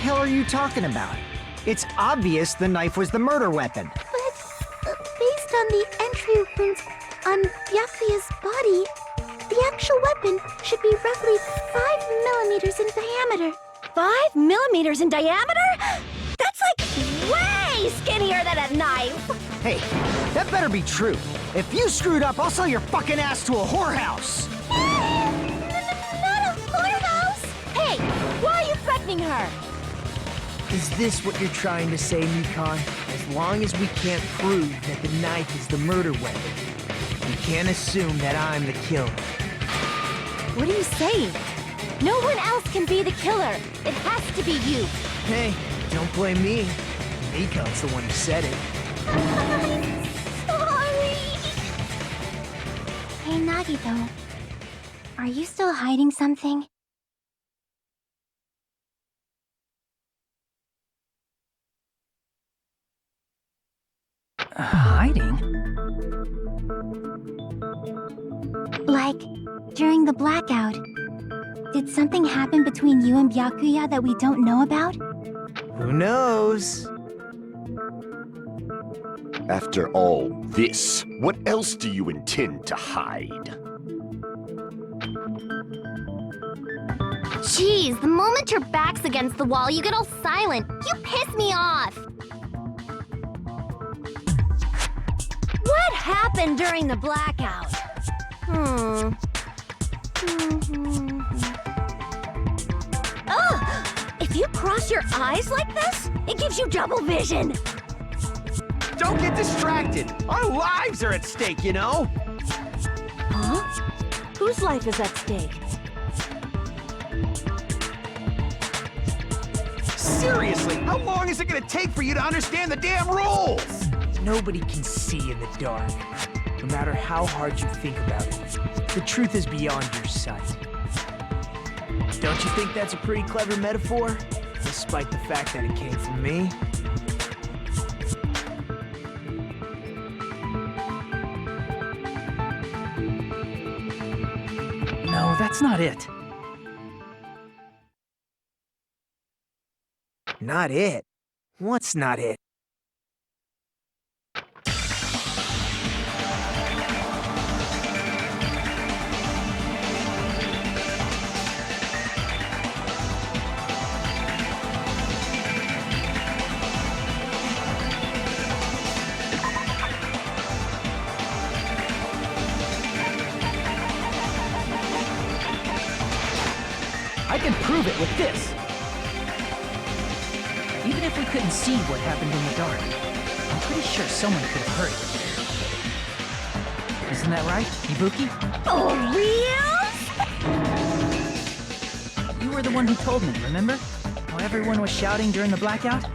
hell are you talking about? It's obvious the knife was the murder weapon. But based on the entry wounds on Byakuya's body, the actual weapon should be roughly 5 millimeters in diameter. 5 millimeters in diameter? That's like way skinnier than a knife! Hey, that better be true. If you screwed up, I'll sell your fucking ass to a whorehouse! Not a whorehouse! Hey, why are you threatening her? Is this what you're trying to say, Mikon? As long as we can't prove that the knife is the murder weapon, we can't assume that I'm the killer. What are you saying? No one else can be the killer. It has to be you. Hey, don't blame me. Mikon's the one who said it. Sorry. Hey, Nagito. Are you still hiding something? Hiding? Like, during the blackout, did something happen between you and Byakuya that we don't know about? Who knows? After all this, what else do you intend to hide? Jeez, the moment your back's against the wall, you get all silent. You piss me off. What happened during the blackout? Ugh! If you cross your eyes like this, it gives you double vision. Don't get distracted! Our lives are at stake, you know? Huh? Whose life is at stake? Seriously, how long is it gonna take for you to understand the damn rules? Nobody can see in the dark, no matter how hard you think about it. The truth is beyond your sight. Don't you think that's a pretty clever metaphor? Despite the fact that it came from me? No, that's not it. Not it? What's not it? I can prove it with this. Even if we couldn't see what happened in the dark, I'm pretty sure someone could have heard it. Isn't that right, Ibuki? For real? You were the one who told me, remember? How everyone was shouting during the blackout?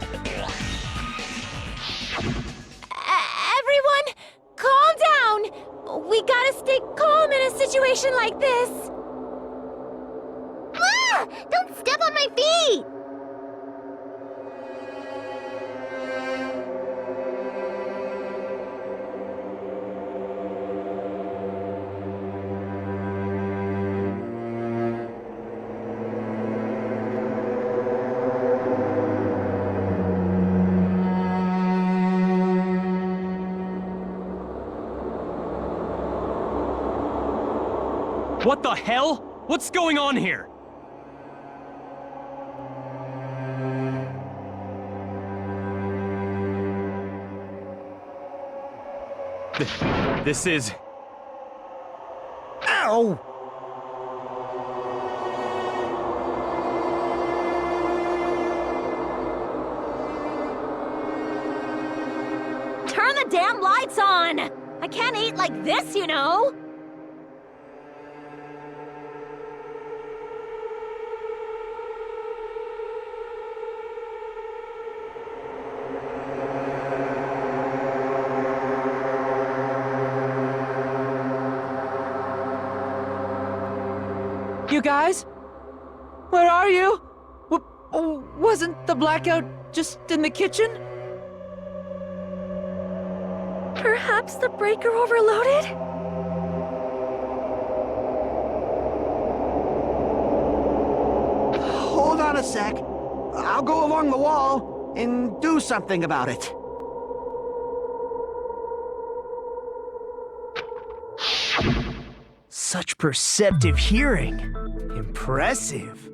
Everyone, calm down. We gotta stay calm in a situation like this. Ah! Don't step on my feet! What the hell? What's going on here? This is... Ow! Turn the damn lights on! I can't eat like this, you know! You guys? Where are you? Wasn't the blackout just in the kitchen? Perhaps the breaker overloaded? Hold on a sec. I'll go along the wall and do something about it. Such perceptive hearing. Impressive.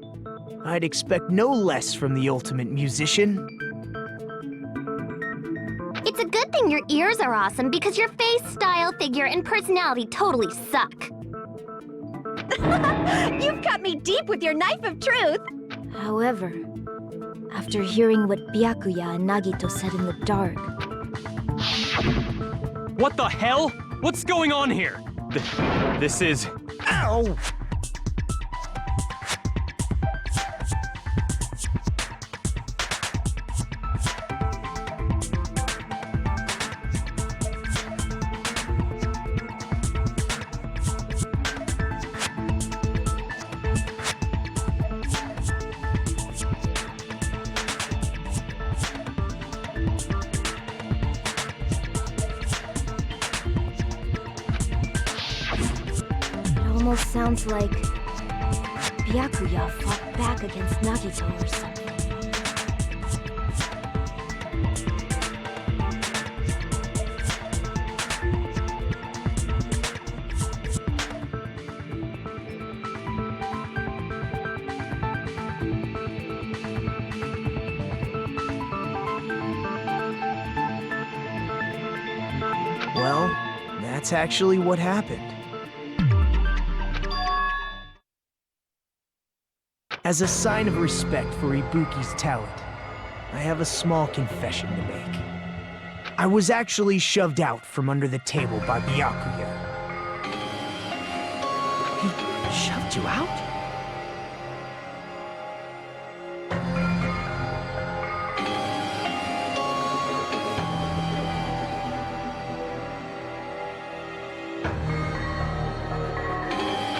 I'd expect no less from the ultimate musician. It's a good thing your ears are awesome because your face, style, figure, and personality totally suck. You've cut me deep with your knife of truth. However, after hearing what Byakuya and Nagito said in the dark, What the hell? What's going on here? This is... Ow! it almost sounds like Byakuya fought back against Nagito or something. Well, that's actually what happened. As a sign of respect for Ibuki's talent, I have a small confession to make. I was actually shoved out from under the table by Byakuya. He shoved you out?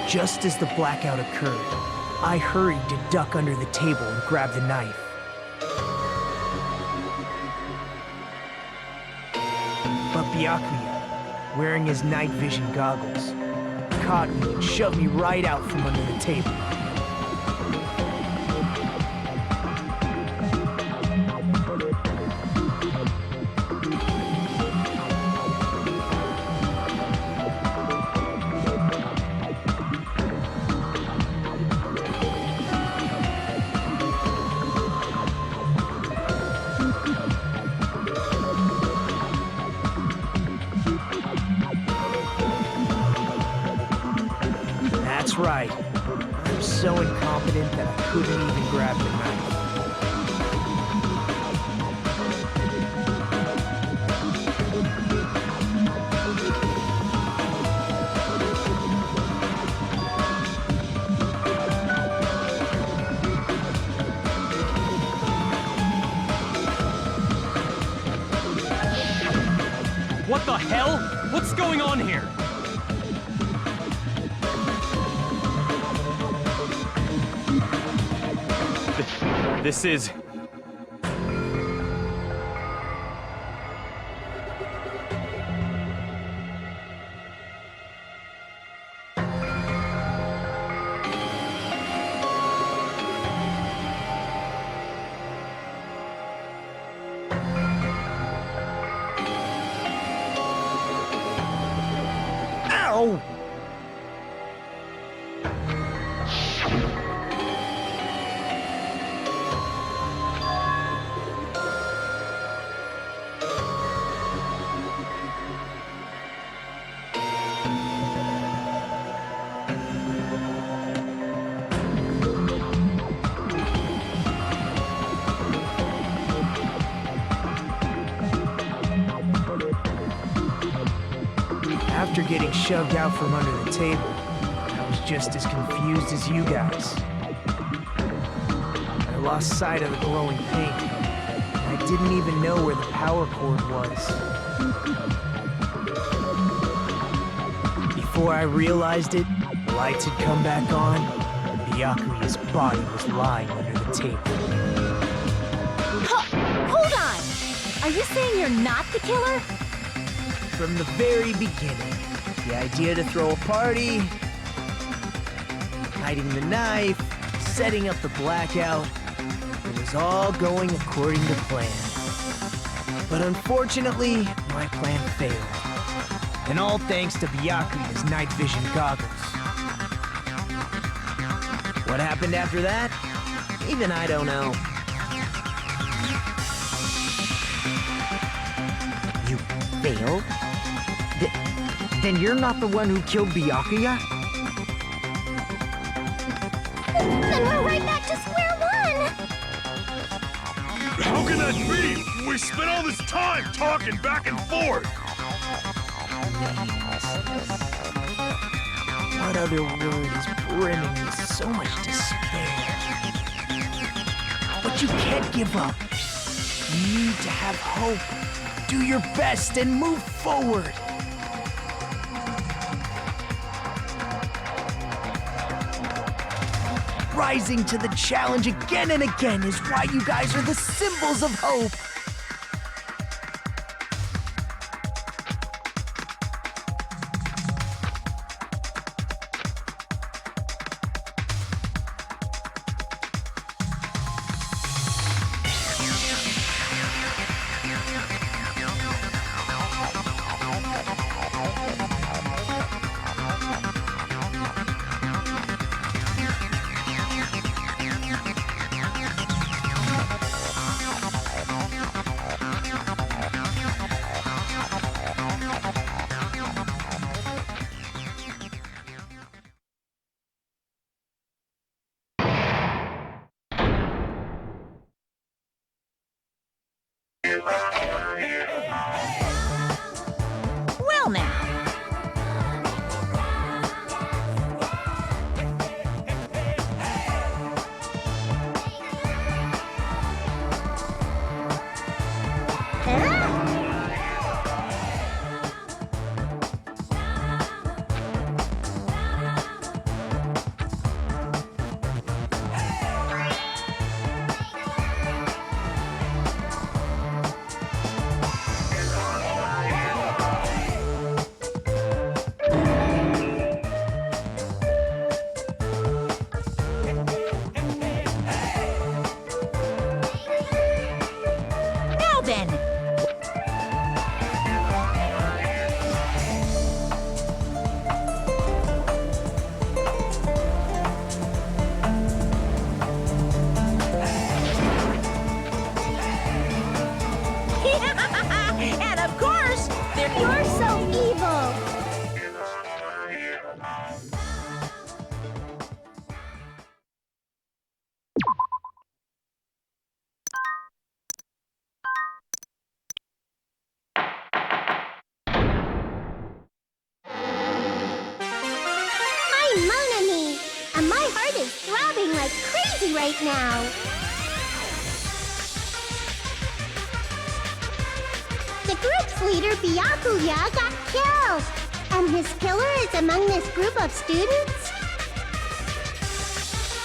Just as the blackout occurred, I hurried to duck under the table and grab the knife. But Byakuya, wearing his night vision goggles, caught me and shoved me right out from under the table. That's right. I'm so incompetent that I couldn't even grab the knife. What the hell? What's going on here? This is... Ow! After getting shoved out from under the table, I was just as confused as you guys. I lost sight of the glowing paint, and I didn't even know where the power cord was. Before I realized it, the lights had come back on, and Byakuya's body was lying under the table. Hold on! Are you saying you're not the killer? From the very beginning, the idea to throw a party, hiding the knife, setting up the blackout, it was was all going according to plan. But unfortunately, my plan failed. And all thanks to Byakuya's night vision goggles. What happened after that? Even I don't know. You failed? Then you're not the one who killed Byakuya? Then we're right back to square one! How can that be? We spent all this time talking back and forth! What other word is brimming with so much despair? But you can't give up. You need to have hope. Do your best and move forward. Rising to the challenge again and again is why you guys are the symbols of hope. Well now. Now then. And of course, You're so evil! I'm Monami, and my heart is throbbing like crazy right now. The group's leader, Byakuya, got killed. And his killer is among this group of students?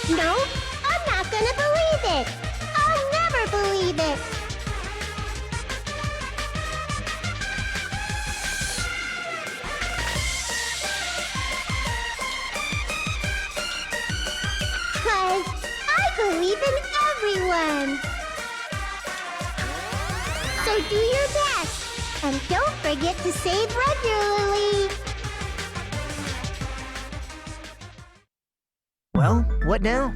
No, I'm not gonna believe it. I'll never believe it. Cause I believe in everyone. So do your best. And don't forget to save regularly. Well, what now?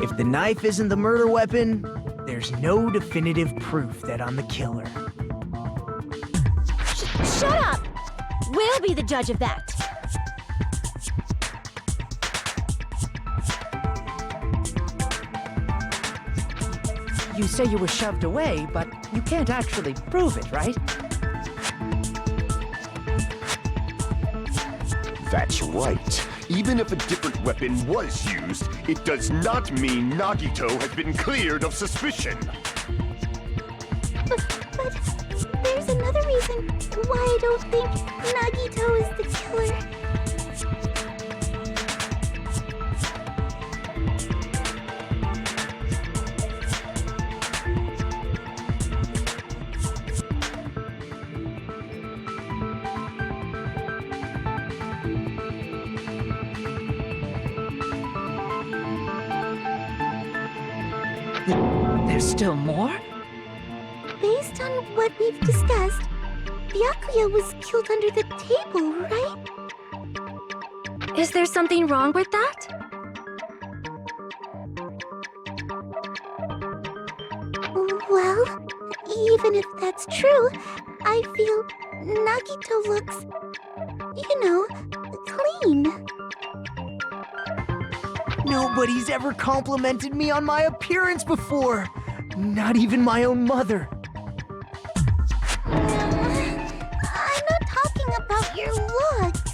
If the knife isn't the murder weapon, there's no definitive proof that I'm the killer. shut up! We'll be the judge of that. You say you were shoved away, but you can't actually prove it, right? That's right. Even if a different weapon was used, it does not mean Nagito has been cleared of suspicion. But there's another reason why I don't think Nagito is the killer. There's still more? Based on what we've discussed, Byakuya was killed under the table, right? Is there something wrong with that? Well, even if that's true, I feel Nagito looks, clean. Nobody's ever complimented me on my appearance before. Not even my own mother. I'm not talking about your looks.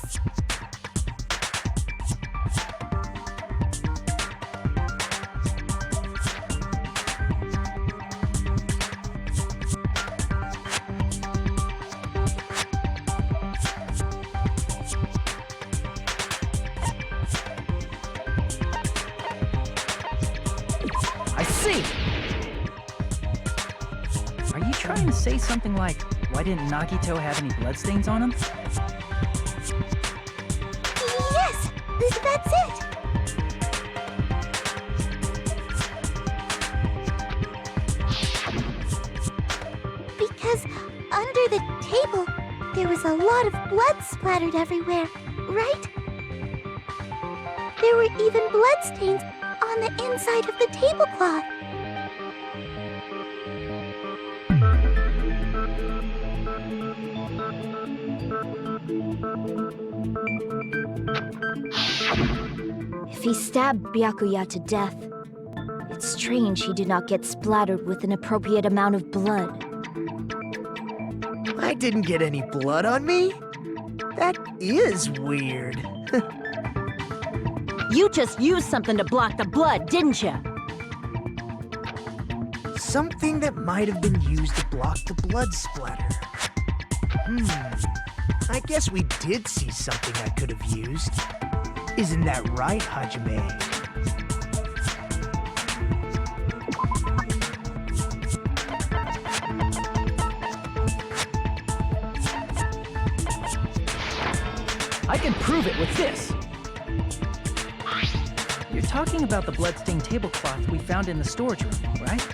I see. Are you trying to say something like, why didn't Nagito have any bloodstains on him? Yes, that's it. Because under the table, there was a lot of blood splattered everywhere, right? There were even bloodstains on the inside of the tablecloth. If he stabbed Byakuya to death, it's strange he did not get splattered with an appropriate amount of blood. I didn't get any blood on me? That is weird. You just used something to block the blood, didn't you? Something that might have been used to block the blood splatter. I guess we did see something I could have used. Isn't that right, Hajime? I can prove it with this! You're talking about the bloodstained tablecloth we found in the storage room, right?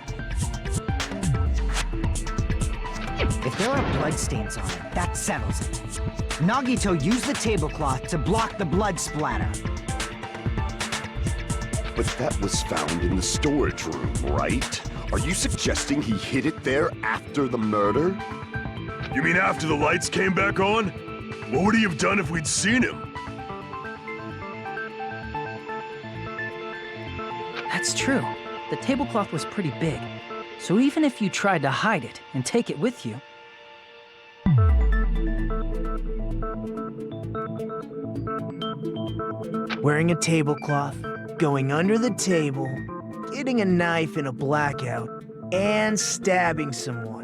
If there are bloodstains on it, that settles it. Nagito used the tablecloth to block the blood splatter. But that was found in the storage room, right? Are you suggesting he hid it there after the murder? You mean after the lights came back on? What would he have done if we'd seen him? That's true. The tablecloth was pretty big. So even if you tried to hide it and take it with you, Wearing a tablecloth, going under the table, getting a knife in a blackout, and stabbing someone.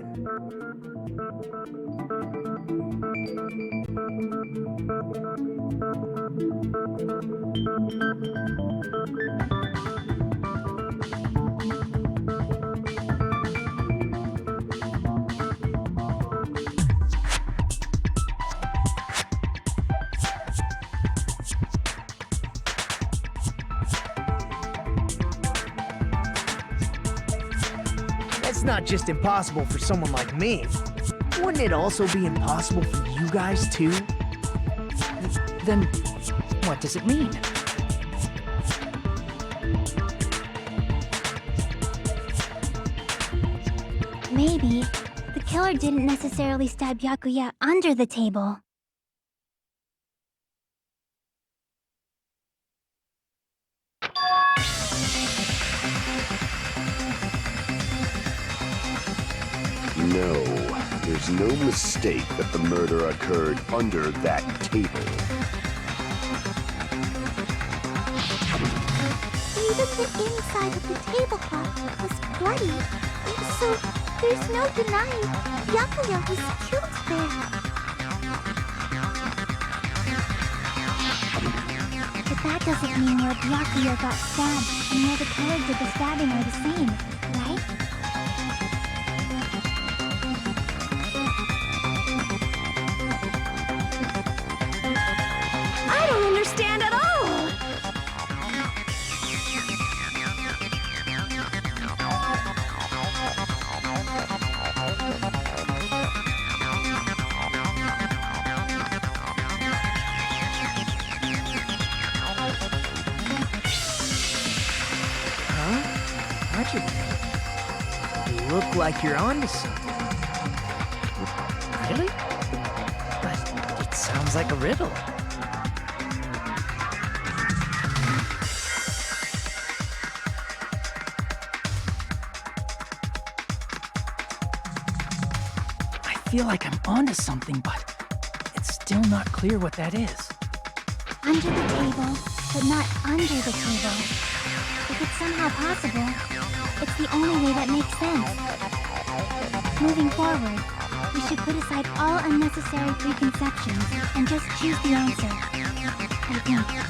That's not just impossible for someone like me. Wouldn't it also be impossible for you guys too? then what does it mean? Maybe the killer didn't necessarily stab Byakuya under the table. No, there's no mistake that the murder occurred under that table. Even the inside of the tablecloth was bloody, so there's no denying Byakuya was killed there. But that doesn't mean where Byakuya got stabbed and where the killer did the stabbing are the same, right? I don't understand at all! touch of it. You look like you're onto something. Really? But it sounds like a riddle. I feel like I'm onto something, but it's still not clear what that is. Under the table, but not under the table. If it's somehow possible, it's the only way that makes sense. Moving forward, we should put aside all unnecessary preconceptions and just choose the answer. I think.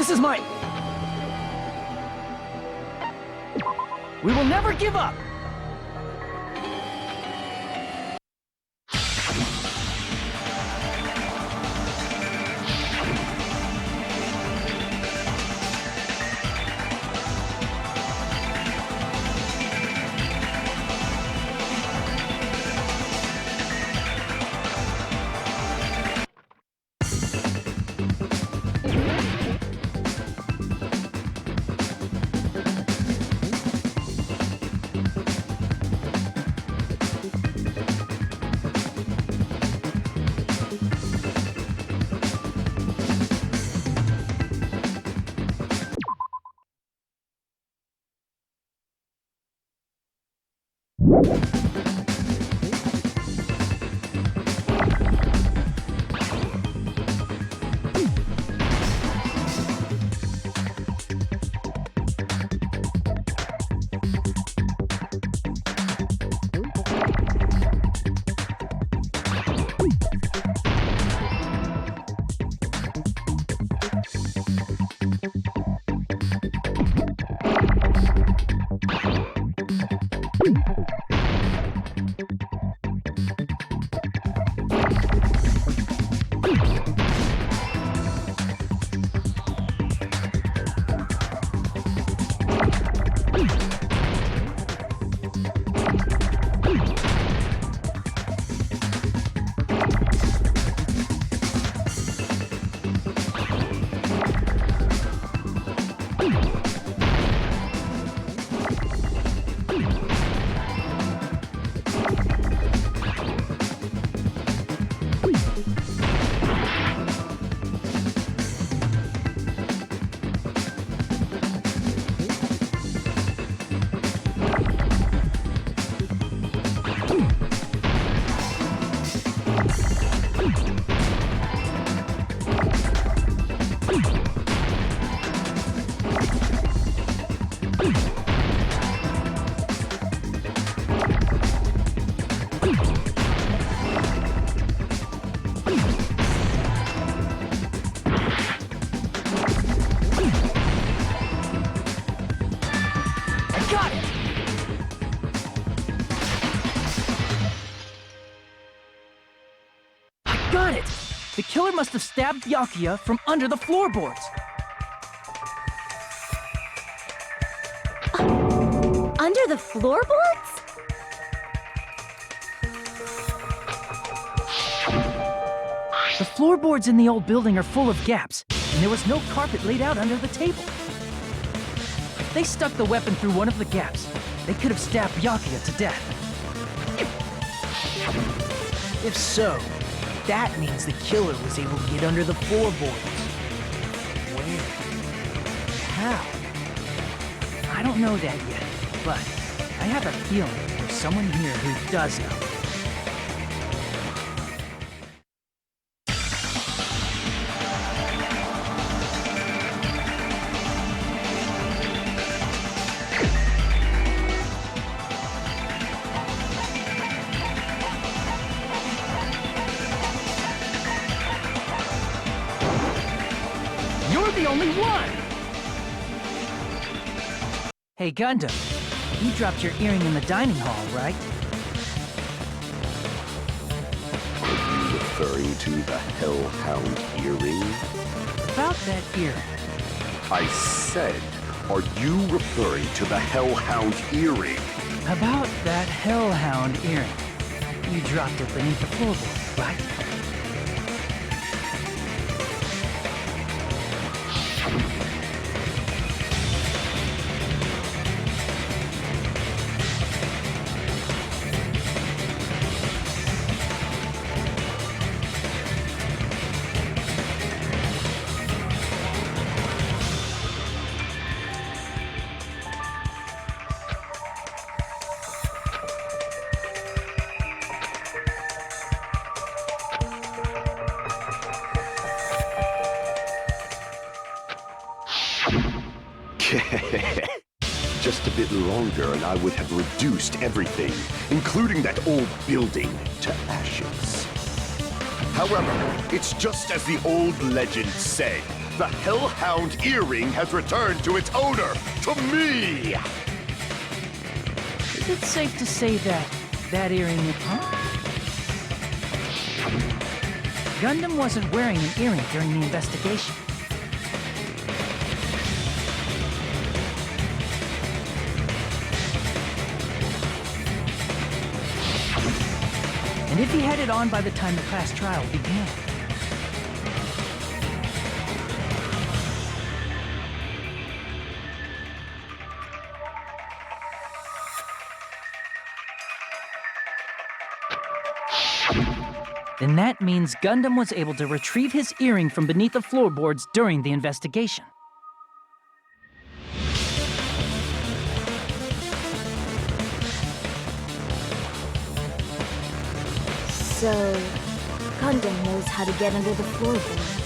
This is my... We will never give up! Got it! The killer must have stabbed Byakuya from under the floorboards. Under the floorboards? The floorboards in the old building are full of gaps, and there was no carpet laid out under the table. If they stuck the weapon through one of the gaps, they could have stabbed Byakuya to death. If so, that means the killer was able to get under the floorboards. Where? How? I don't know that yet, but I have a feeling there's someone here who does know. You're the only one! Hey, Gundam, you dropped your earring in the dining hall, right? Are you referring to the Hellhound earring? About that earring. I said, are you referring to the Hellhound earring? About that Hellhound earring. You dropped it beneath the floorboard, right? Just a bit longer and I would have reduced everything, including that old building, to ashes. However, it's just as the old legend said. The Hellhound earring has returned to its owner, to me! Is it safe to say that earring is... Huh? Gundam wasn't wearing an earring during the investigation. And if he had it on by the time the class trial began... then that means Gundam was able to retrieve his earring from beneath the floorboards during the investigation. So, Gundam knows how to get under the floorboards.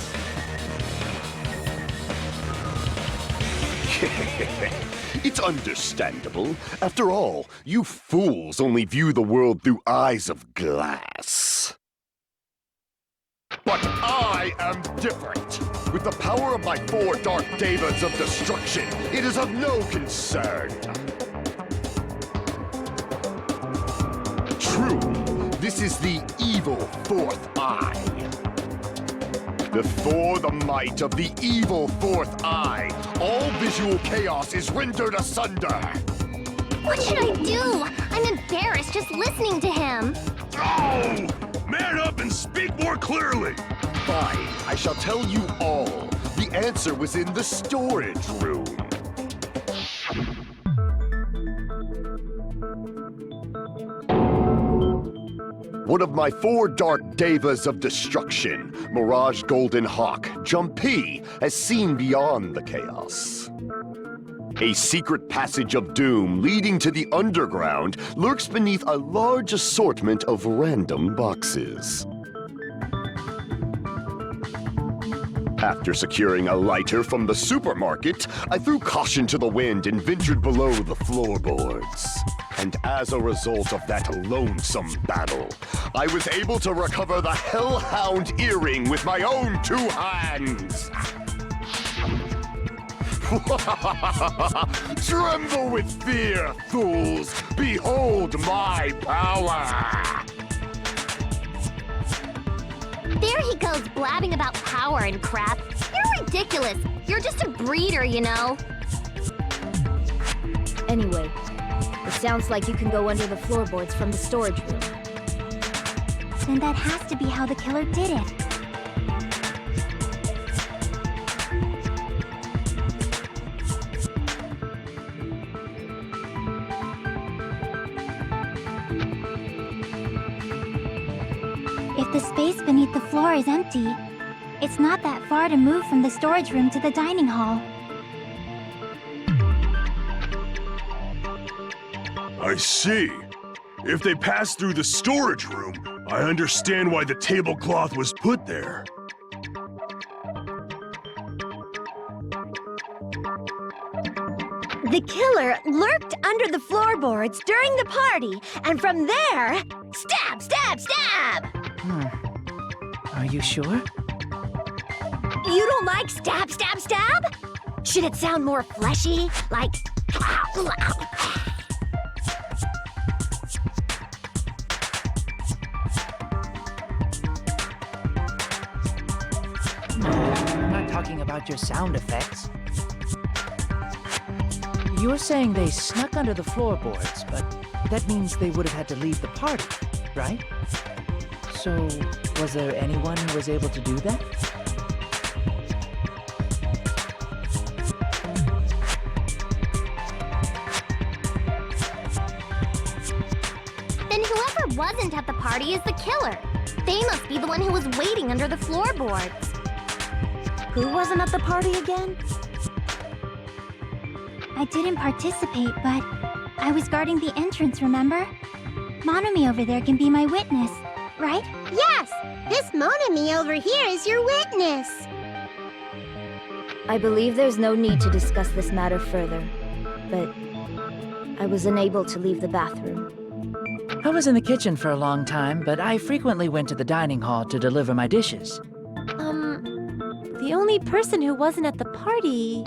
It's understandable. After all, you fools only view the world through eyes of glass. But I am different. With the power of my 4 Dark Devas of destruction, it is of no concern. True, this is the evil 4th eye. Before the might of the evil 4th eye, all visual chaos is rendered asunder. What should I do? I'm embarrassed just listening to him. Oh! Man up and speak more clearly! Fine, I shall tell you all. The answer was in the storage room. One of my 4 Dark Devas of destruction, Mirage Golden Hawk, Jumpy, has seen beyond the chaos. A secret passage of doom leading to the underground lurks beneath a large assortment of random boxes. After securing a lighter from the supermarket, I threw caution to the wind and ventured below the floorboards. And as a result of that lonesome battle, I was able to recover the Hellhound earring with my own 2 hands. Tremble with fear, fools! Behold my power! There he goes blabbing about power and crap. You're ridiculous. You're just a breeder, you know. Anyway, it sounds like you can go under the floorboards from the storage room. Then that has to be how the killer did it. If the space beneath the floor is empty, it's not that far to move from the storage room to the dining hall. I see. If they passed through the storage room, I understand why the tablecloth was put there. The killer lurked under the floorboards during the party, and from there, stab, stab, stab! Are you sure? You don't like stab, stab, stab? Should it sound more fleshy? Like... I'm not talking about your sound effects. You're saying they snuck under the floorboards, but that means they would have had to leave the party, right? So, was there anyone who was able to do that? Then whoever wasn't at the party is the killer. They must be the one who was waiting under the floorboards. Who wasn't at the party again? I didn't participate, but I was guarding the entrance, remember? Monomi over there can be my witness, right? Yes! This Monomi over here is your witness! I believe there's no need to discuss this matter further, but I was unable to leave the bathroom. I was in the kitchen for a long time, but I frequently went to the dining hall to deliver my dishes. The only person who wasn't at the party...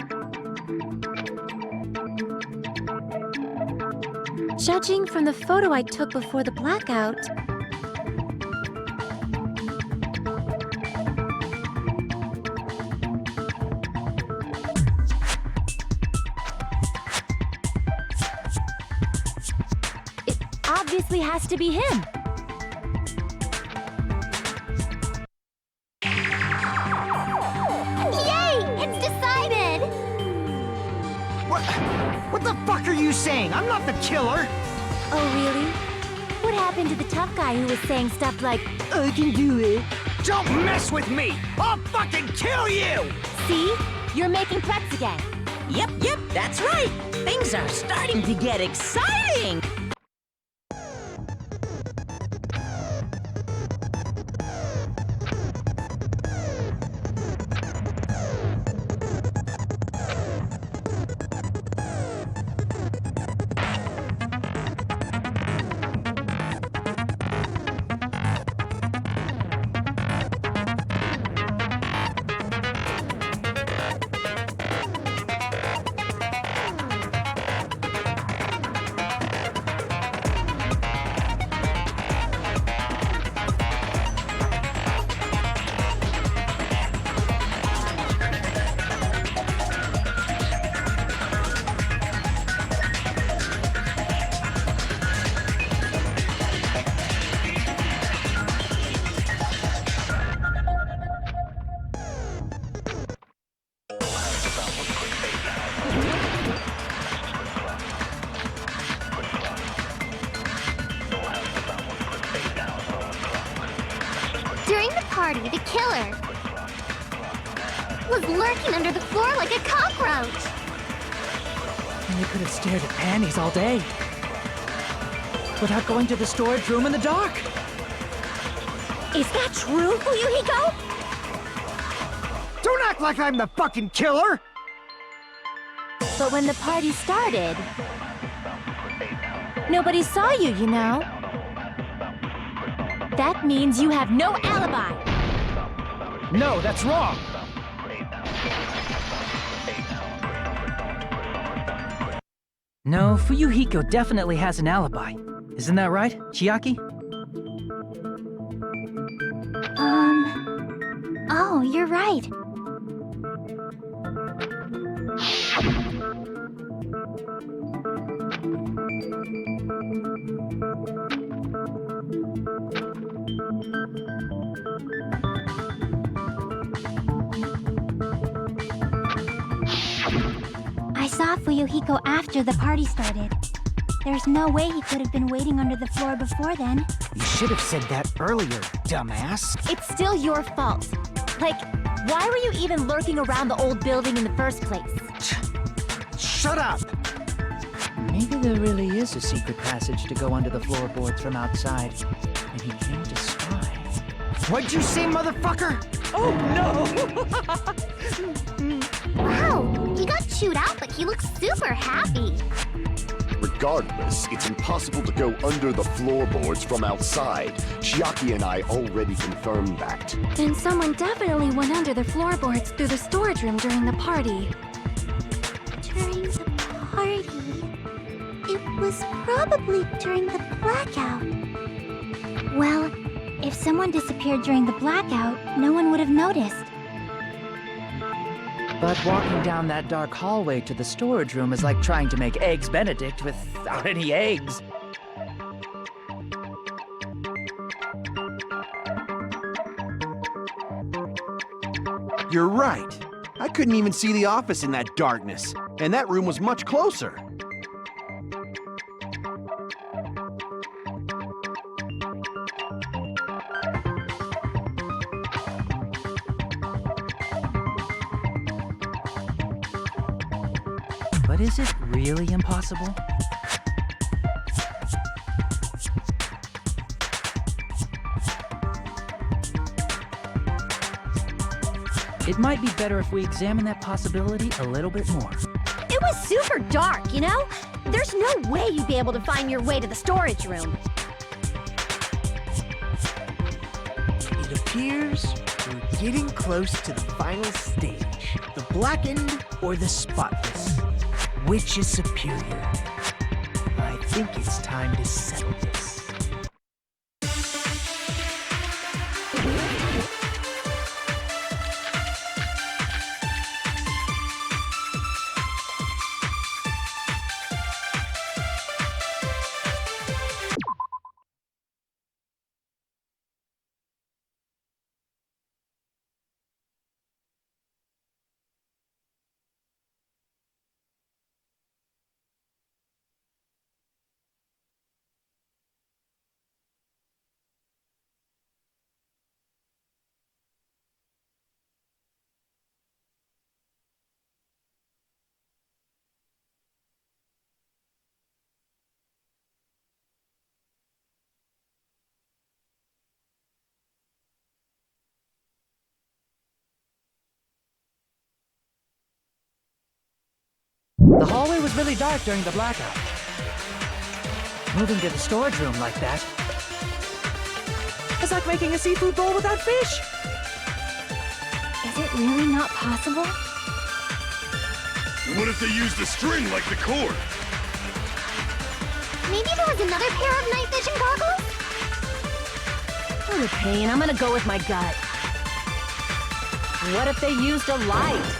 Judging from the photo I took before the blackout... it obviously has to be him. Yay! It's decided! What the fuck are you saying? I'm not the killer! Oh, really? What happened to the tough guy who was saying stuff like, I can do it? Don't mess with me! I'll fucking kill you! See? You're making threats again. Yep, that's right. Things are starting to get exciting. During the party, the killer was lurking under the floor like a cockroach. And they could have stared at panties all day. Without going to the storage room in the dark. Is that true, Fuyuhiko? Don't act like I'm the fucking killer! But when the party started, nobody saw you, you know? That means you have no alibi. No, that's wrong. No, Fuyuhiko definitely has an alibi. Isn't that right, Chiaki? Oh, you're right. I saw Fuyuhiko after the party started. There's no way he could have been waiting under the floor before then. You should have said that earlier, dumbass. It's still your fault. Like, why were you even lurking around the old building in the first place? Shut up! Maybe there really is a secret passage to go under the floorboards from outside, and he came to spy. What'd you say, motherfucker? Oh no! Wow, he got chewed out, but he looks super happy. Regardless, it's impossible to go under the floorboards from outside. Chiaki and I already confirmed that. Then someone definitely went under the floorboards through the storage room during the party. During the party? It was probably during the blackout. Well, if someone disappeared during the blackout, no one would have noticed. But walking down that dark hallway to the storage room is like trying to make Eggs Benedict without any eggs. You're right. I couldn't even see the office in that darkness, and that room was much closer. But is it really impossible? It might be better if we examine that possibility a little bit more. It was super dark, you know? There's no way you'd be able to find your way to the storage room. It appears we're getting close to the final stage. The blackened or the spotless. Which is superior? I think it's time to settle this. The hallway was really dark during the blackout. Moving to the storage room like that. It's like making a seafood bowl without fish. Is it really not possible? What if they used a string like the cord? Maybe there was another pair of night vision goggles? For the pain, I'm gonna go with my gut. What if they used a light?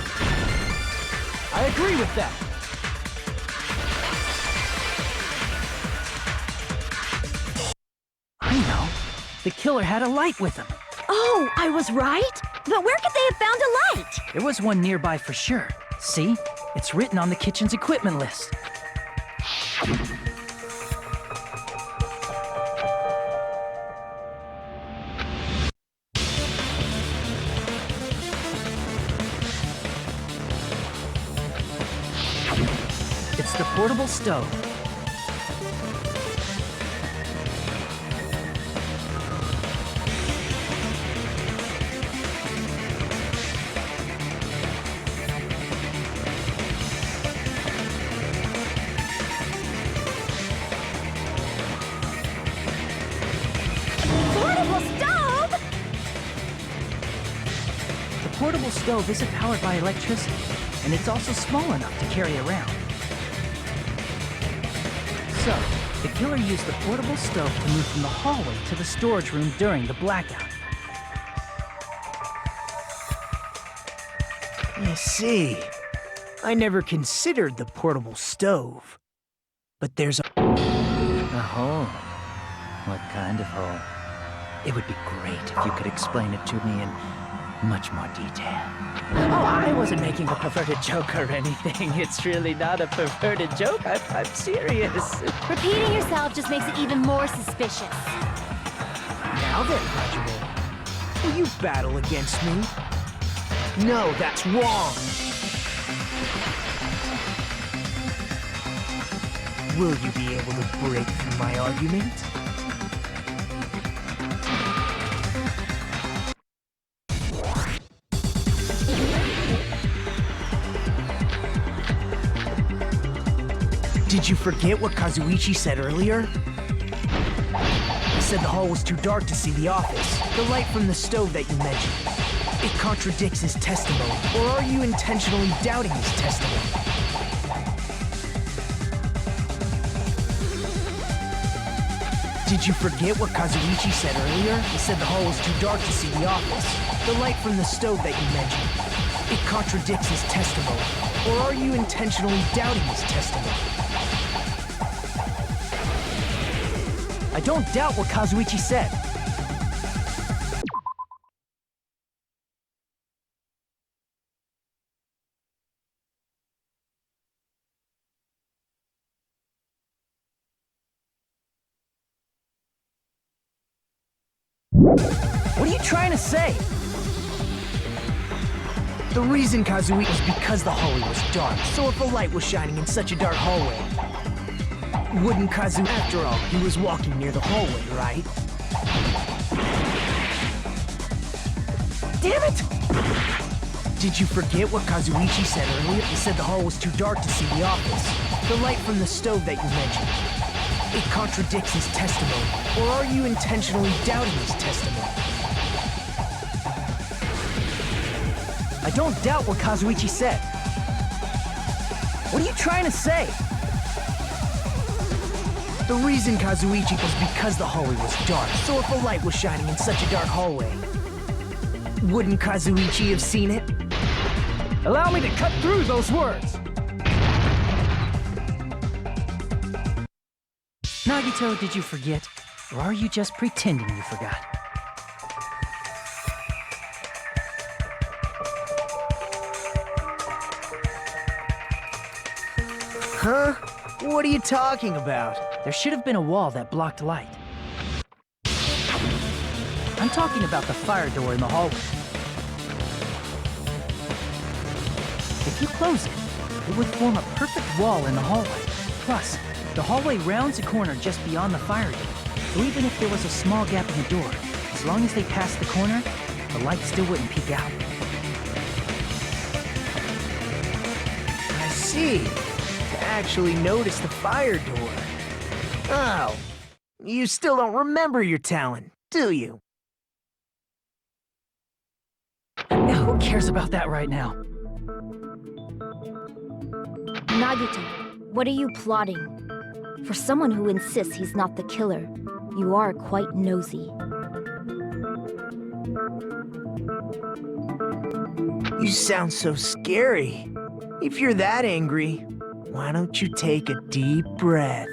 I agree with that. I know. The killer had a light with him. Oh, I was right? But where could they have found a light? There was one nearby for sure. See? It's written on the kitchen's equipment list. It's the portable stove. Portable stove? The portable stove isn't powered by electricity, and it's also small enough to carry around. So, the killer used the portable stove to move from the hallway to the storage room during the blackout. I see. I never considered the portable stove. But there's a hole. What kind of hole? It would be great if you could explain it to me in much more detail. Oh, I wasn't making a perverted joke or anything. It's really not a perverted joke. I'm serious. Repeating yourself just makes it even more suspicious. Now then, Hajime, will you battle against me? No, that's wrong. Will you be able to break through my argument? Did you forget what Kazuichi said earlier? He said the hall was too dark to see the office. The light from the stove that you mentioned. It contradicts his testimony. Or are you intentionally doubting his testimony? Did you forget what Kazuichi said earlier? He said the hall was too dark to see the office. The light from the stove that you mentioned. It contradicts his testimony. Or are you intentionally doubting his testimony? I don't doubt what Kazuichi said. What are you trying to say? The reason Kazuichi was because the hallway was dark. So if a light was shining in such a dark hallway, wouldn't Kazu, after all, he was walking near the hallway, right? Damn it! Did you forget what Kazuichi said earlier? He said the hall was too dark to see the office. The light from the stove that you mentioned. It contradicts his testimony. Or are you intentionally doubting his testimony? I don't doubt what Kazuichi said. What are you trying to say? The reason Kazuichi was because the hallway was dark. So if a light was shining in such a dark hallway, wouldn't Kazuichi have seen it? Allow me to cut through those words! Nagito, did you forget? Or are you just pretending you forgot? Huh? What are you talking about? There should have been a wall that blocked light. I'm talking about the fire door in the hallway. If you close it, it would form a perfect wall in the hallway. Plus, the hallway rounds a corner just beyond the fire door. So even if there was a small gap in the door, as long as they passed the corner, the light still wouldn't peek out. I see. To actually notice the fire door. Oh, you still don't remember your talent, do you? Who cares about that right now? Nagito, what are you plotting? For someone who insists he's not the killer, you are quite nosy. You sound so scary. If you're that angry, why don't you take a deep breath?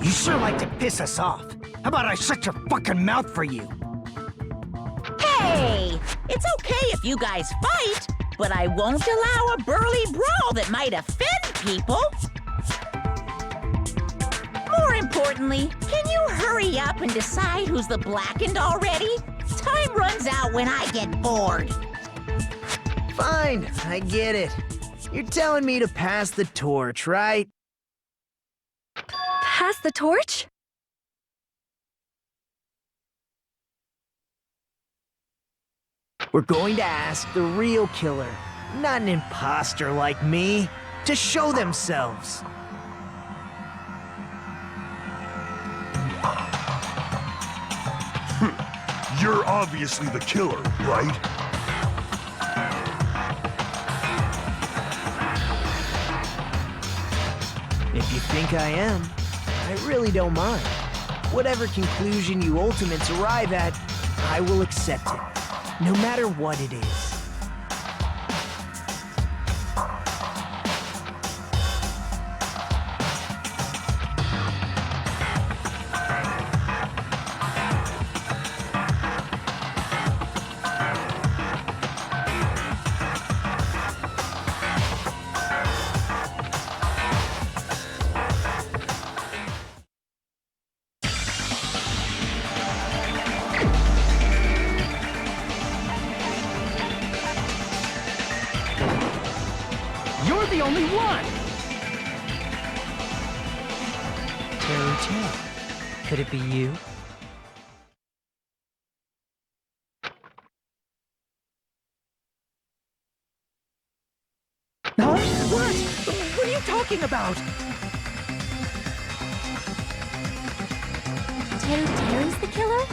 You sure like to piss us off. How about I shut your fucking mouth for you? Hey! It's okay if you guys fight, but I won't allow a burly brawl that might offend people. More importantly, can you hurry up and decide who's the blackened already? Time runs out when I get bored. Fine, I get it. You're telling me to pass the torch, right? Pass the torch? We're going to ask the real killer, not an imposter like me, to show themselves. You're obviously the killer, right? If you think I am, I really don't mind. Whatever conclusion you ultimates arrive at, I will accept it, no matter what it is. only one! Terry, could it be you? Huh? What? What are you talking about? Terry's the killer?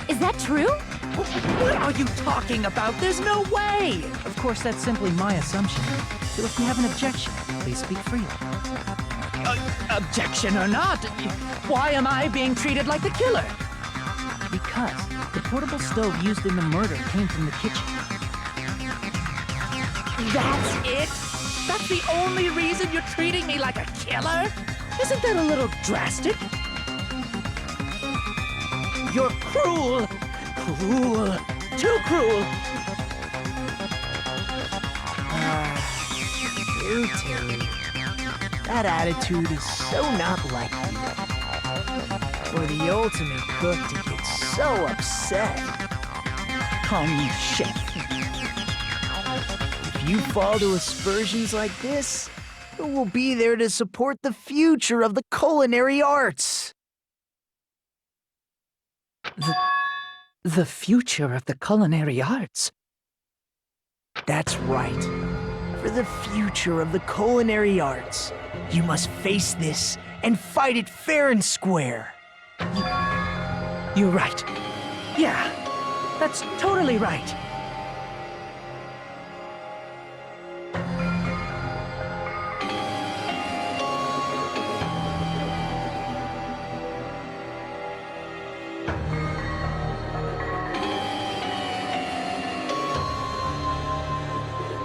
Is that true? What are you talking about? There's no way! Of course, that's simply my assumption. So if you have an objection, please speak freely. Objection or not, why am I being treated like the killer? Because the portable stove used in the murder came from the kitchen. That's it? That's the only reason you're treating me like a killer? Isn't that a little drastic? You're cruel! Cruel! Too cruel! You, Terry. That attitude is so not like you. For the ultimate cook to get so upset. Call me chef. If you fall to aspersions like this, who will be there to support the future of the culinary arts? The future of the culinary arts? That's right. For the future of the culinary arts, you must face this and fight it fair and square. You're right. Yeah, that's totally right.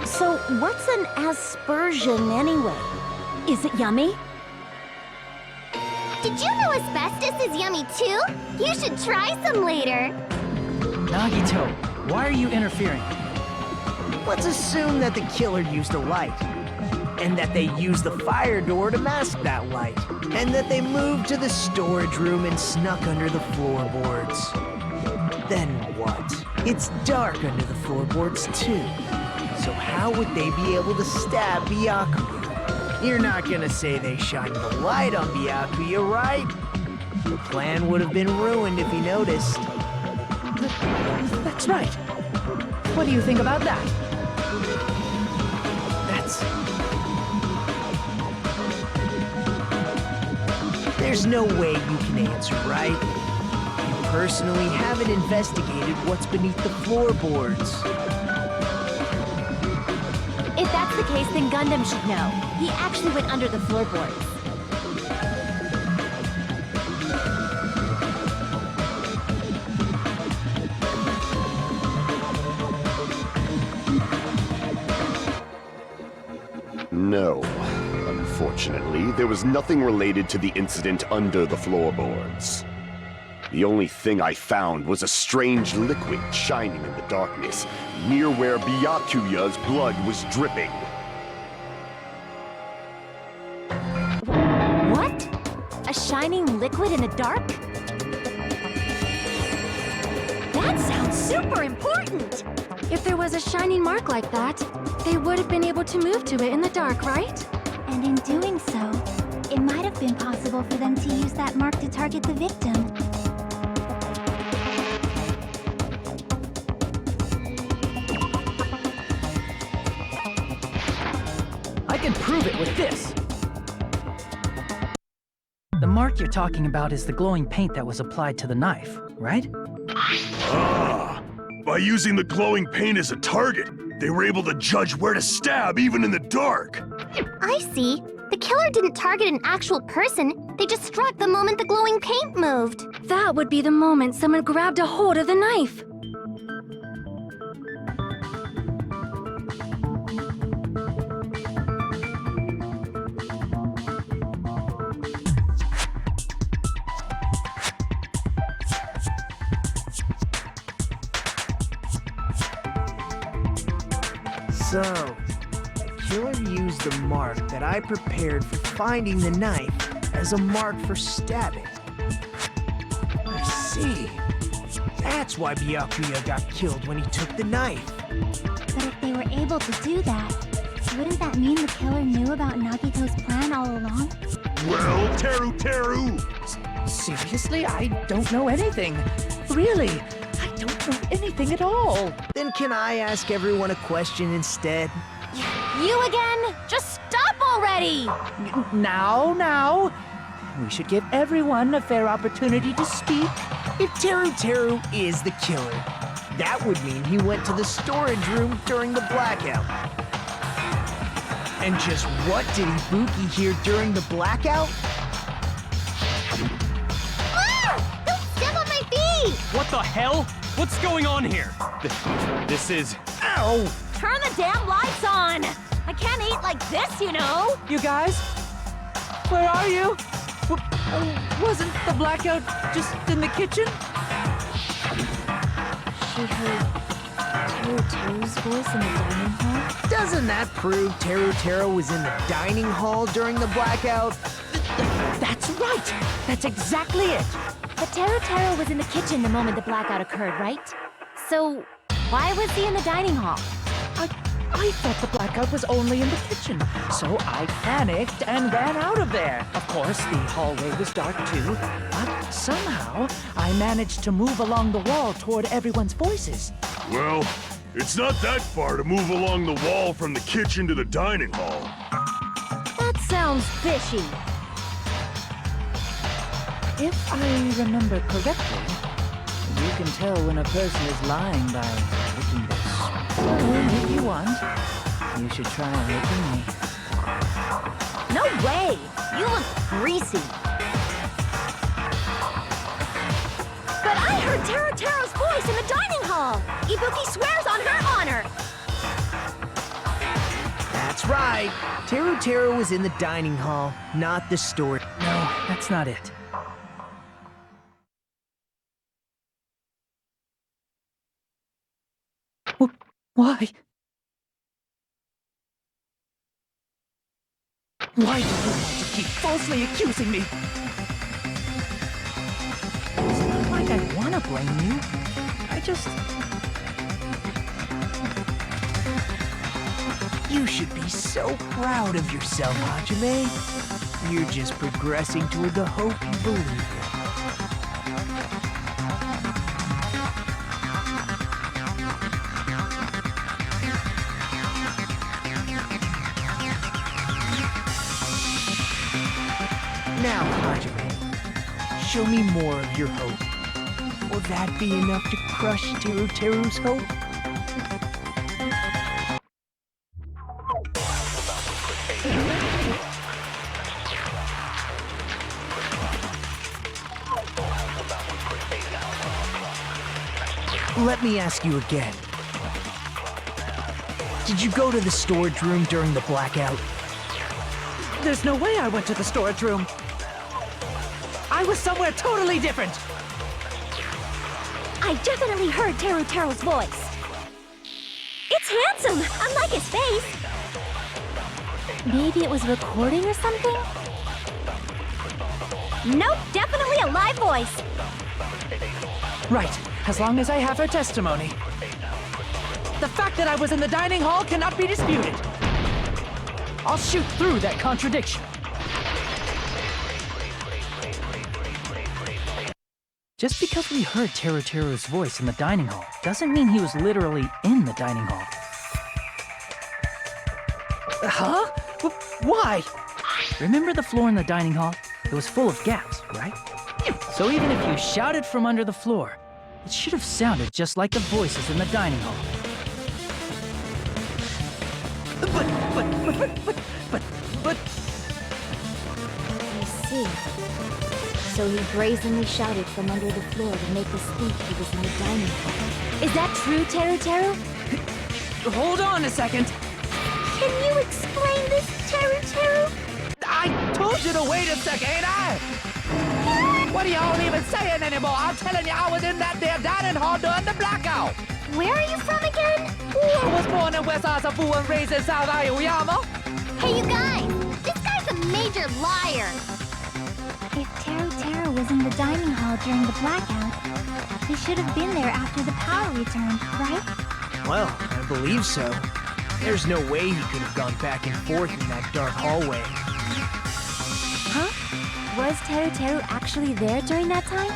So, what's an aspersion anyway? Is it yummy? Did you know asbestos is yummy too? You should try some later. Nagito, why are you interfering? Let's assume that the killer used a light, and that they used the fire door to mask that light, and that they moved to the storage room and snuck under the floorboards. Then what? It's dark under the floorboards too. So how would they be able to stab Byakuya? You're not gonna say they shined the light on Byakuya, right? The plan would have been ruined if he noticed. That's right. What do you think about that? There's no way you can answer, right? You personally haven't investigated what's beneath the floorboards. If that's the case, then Gundam should know. He actually went under the floorboards. No. Unfortunately, there was nothing related to the incident under the floorboards. The only thing I found was a strange liquid shining in the darkness, near where Byakuya's blood was dripping. What? A shining liquid in the dark? That sounds super important! If there was a shining mark like that, they would have been able to move to it in the dark, right? And in doing so, it might have been possible for them to use that mark to target the victim. I can prove it with this. The mark you're talking about is the glowing paint that was applied to the knife, right? Ah! By using the glowing paint as a target, they were able to judge where to stab even in the dark. I see. The killer didn't target an actual person. They just struck the moment the glowing paint moved. That would be the moment someone grabbed a hold of the knife. So, the killer used the mark that I prepared for finding the knife as a mark for stabbing. I see. That's why Byakuya got killed when he took the knife. But if they were able to do that, Wouldn't that mean the killer knew about Nagito's plan all along? Well, Teru Teru! Seriously? I don't know anything. Really? I don't know anything at all. Then can I ask everyone a question instead? You again? Just stop already! Now. We should give everyone a fair opportunity to speak. If Teru Teru is the killer, that would mean he went to the storage room during the blackout. And just what did Ibuki hear during the blackout? Ah! Don't step on my feet! What the hell? What's going on here? This is... Ow! Turn the damn lights on! I can't eat like this, you know! You guys? Where are you? Wasn't the blackout just in the kitchen? She heard Teru's voice in the dining hall? Doesn't that prove Teru was in the dining hall during the blackout? That's right! That's exactly it! But Teru was in the kitchen the moment the blackout occurred, right? So, why was he in the dining hall? I thought the blackout was only in the kitchen, so I panicked and ran out of there. Of course, the hallway was dark too, but somehow I managed to move along the wall toward everyone's voices. Well, it's not that far to move along the wall from the kitchen to the dining hall. That sounds fishy. If I remember correctly, you can tell when a person is lying by licking their spoon. If you want, you should try licking me. No way! You look greasy. But I heard Teru's voice in the dining hall! Ibuki swears on her honor! That's right. Teru was in the dining hall, not the storage. No, that's not it. Why? Why do you want to keep falsely accusing me? It's not like I want to blame you. I just... You should be so proud of yourself, Hajime. You're just progressing toward the hope you believe in. Now, Hajime, show me more of your hope. Will that be enough to crush Teru's hope? Let me ask you again. Did you go to the storage room during the blackout? There's no way I went to the storage room. I was somewhere totally different. I definitely heard Teru's voice. It's handsome, unlike his face. Maybe it was recording or something? Nope, definitely a live voice. Right, as long as I have her testimony. The fact that I was in the dining hall cannot be disputed. I'll shoot through that contradiction. Just because we heard Teru's voice in the dining hall doesn't mean he was literally in the dining hall. Huh? Why? Remember the floor in the dining hall? It was full of gaps, right? So even if you shouted from under the floor, it should have sounded just like the voices in the dining hall. But... I see. So he brazenly shouted from under the floor to make us think he was in the dining hall. Is that true, Teru? Hold on a second. Can you explain this, Teru? I told you to wait a second, ain't I? What are y'all even saying anymore? I'm telling you, I was in that there dining hall during the blackout. Where are you from again? I was born in West Asafu and raised in South Aoyama. Hey, you guys! This guy's a major liar! If Teru was in the dining hall during the blackout, he should have been there after the power returned, right? Well, I believe so. There's no way he could have gone back and forth in that dark hallway. Huh? Was Teru actually there during that time?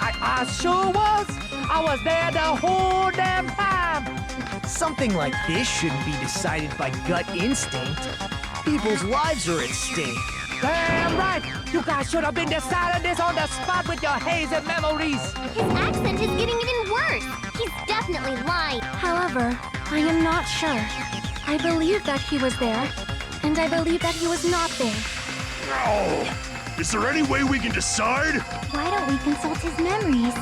I sure was. I was there the whole damn time. Something like this shouldn't be decided by gut instinct. People's lives are at stake. Damn right. You guys should have been deciding this on the spot with your hazy memories. His accent is getting even worse. He's definitely lying. However, I am not sure. I believe that he was there, and I believe that he was not there. Oh, is there any way we can decide? Why don't we consult his memories?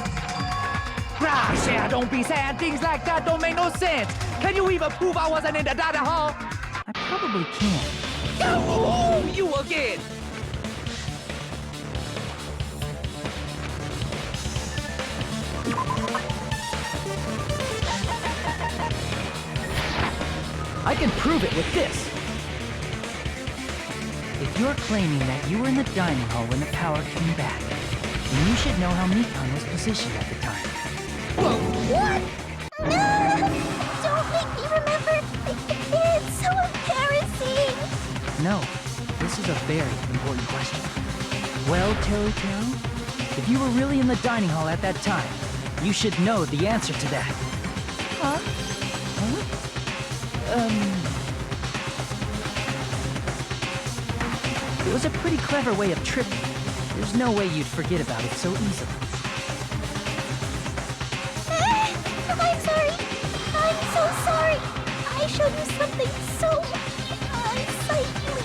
Gosh, yeah, don't be saying things like that. Don't make no sense. Can you even prove I wasn't in the dining hall? I probably can. Oh, you again. I can prove it with this. If you're claiming that you were in the dining hall when the power came back, then you should know how Mikan was positioned at the time. What? No! Don't make me remember! It's so embarrassing! No, this is a very important question. Well, Teru, if you were really in the dining hall at that time, you should know the answer to that. Huh? It was a pretty clever way of tricking. There's no way you'd forget about it so easily. I'm sorry. I'm so sorry. I showed you something so unsightly.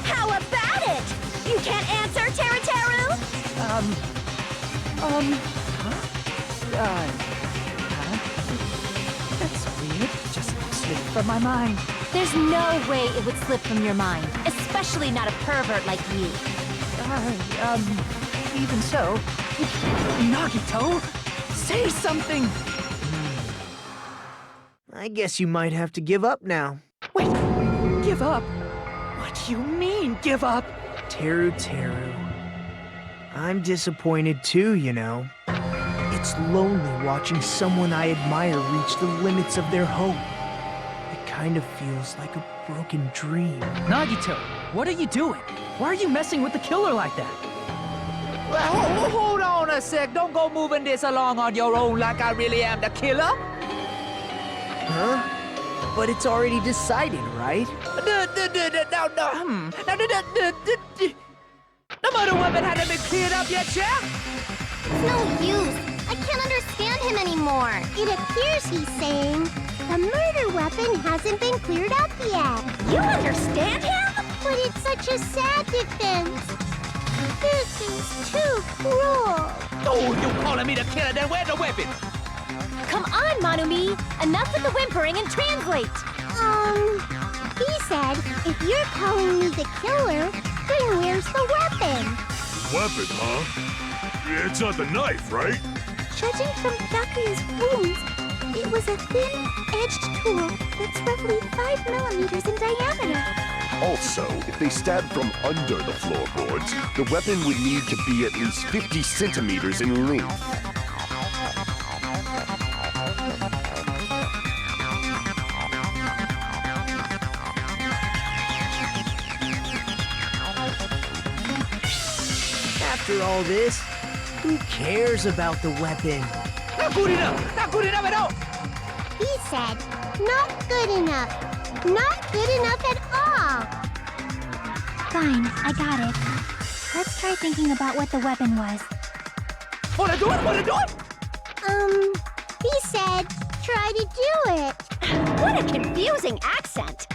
How about it? You can't answer, Teru? That's weird. Just slipped from my mind. There's no way it would slip from your mind, especially not a pervert like you. Even so, Nagito, say something! I guess you might have to give up now. Wait, give up? What do you mean, give up? Teru. I'm disappointed too, you know. It's lonely watching someone I admire reach the limits of their hope. It kind of feels like a broken dream. Nagito, what are you doing? Why are you messing with the killer like that? Well, hold on a sec. Don't go moving this along on your own like I really am the killer. Huh? But it's already decided, right? The murder weapon hasn't been cleared up yet, yeah? It's no use. I can't understand him anymore. It appears he's saying the murder weapon hasn't been cleared up yet. You understand him? But it's such a sad defense. This is too cruel. Oh, you calling me the killer, then where's the weapon? Come on, Manumi. Enough with the whimpering and translate. He said, if you're calling me the killer, then where's the weapon? Weapon, huh? It's not the knife, right? Judging from Byakuya's wounds, it was a thin-edged tool that's roughly 5 millimeters in diameter. Also, if they stabbed from under the floorboards, the weapon would need to be at least 50 centimeters in length. After all this, who cares about the weapon? Not good enough! Not good enough at all! He said, not good enough. Not good enough at all. Fine, I got it. Let's try thinking about what the weapon was. Wanna do it? Wanna do it? He said, try to do it. What a confusing accent.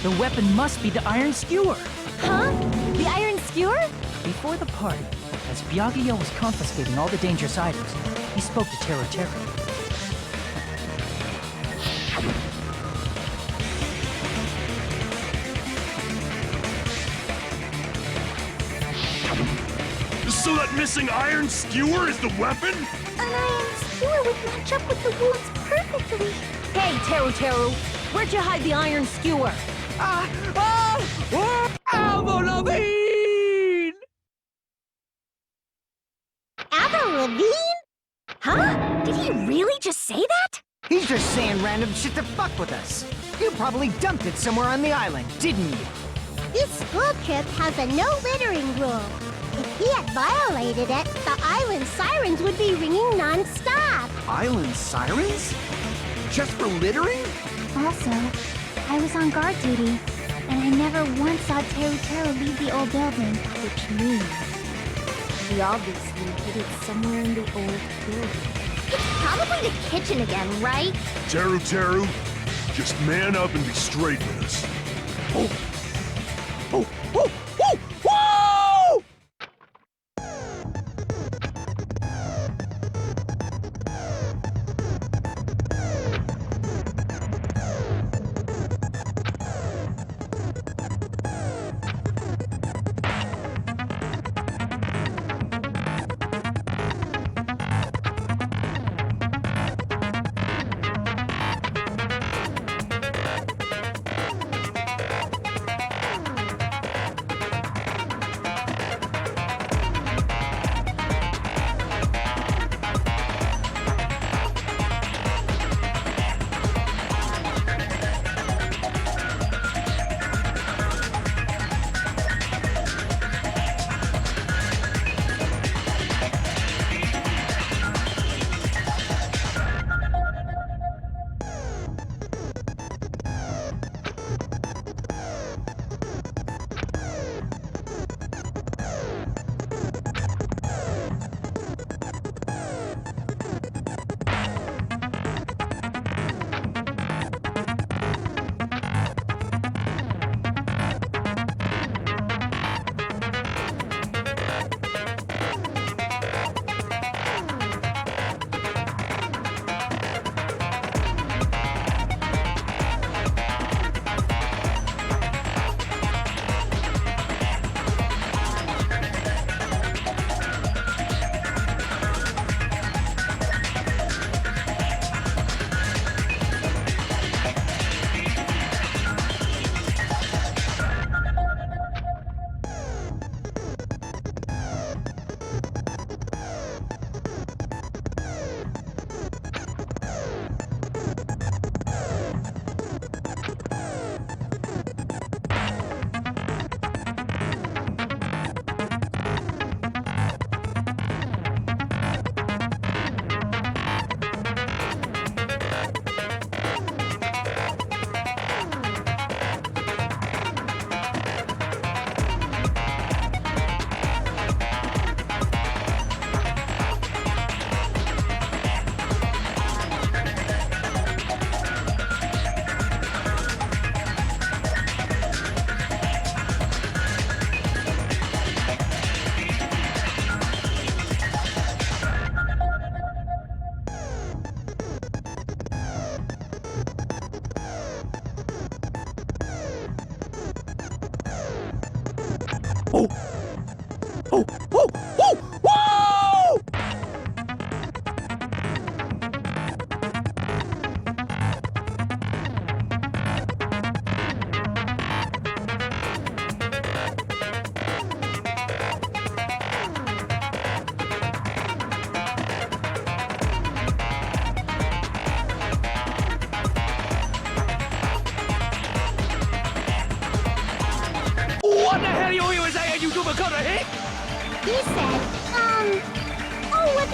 The weapon must be the iron skewer. Huh? The iron skewer? Before the party, as Byakuya was confiscating all the dangerous items, he spoke to Teru Teru. So that missing iron skewer is the weapon? An iron skewer would match up with the wounds perfectly. Hey, Teru Teru, where'd you hide the iron skewer? Avril Lavigne! Avril Lavigne? Huh? Did he really just say that? He's just saying random shit to fuck with us. You probably dumped it somewhere on the island, didn't you? This school trip has a no littering rule. If he had violated it, the island sirens would be ringing non-stop. Island sirens? Just for littering? Also, I was on guard duty, and I never once saw Teru Teru leave the old building. Which means he obviously hid it somewhere in the old building. It's probably the kitchen again, right? Teru Teru, just man up and be straight with us.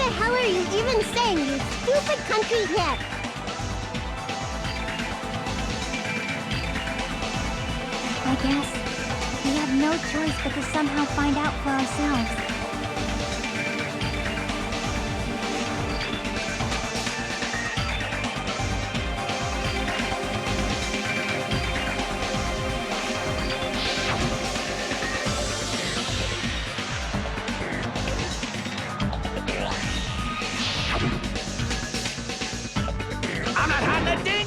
the hell are you even saying, you stupid country hip? I guess we have no choice but to somehow find out for ourselves. I'm not hiding that thing!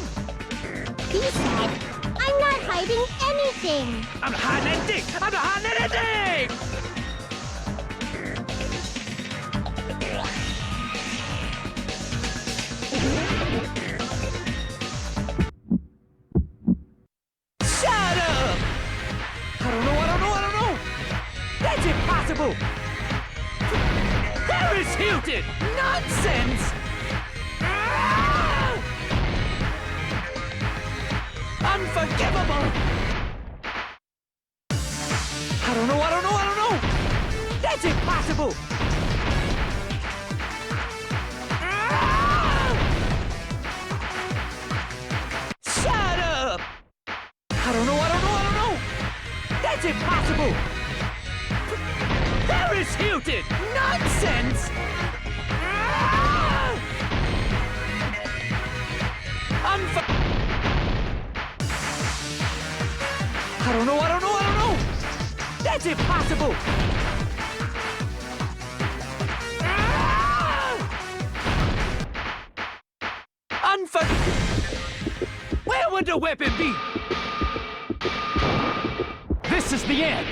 He said, I'm not hiding anything! I'm not hiding that thing! I'm not hiding anything! Shut up! I don't know! That's impossible! Paris Hilton! Nonsense! Ah! Unforgivable! I don't know! That's impossible! Ah! Shut up! I don't know! That's impossible! Paris Hilton! Nonsense! Ah! I don't know! That's impossible! Ah! Where would the weapon be? This is the end!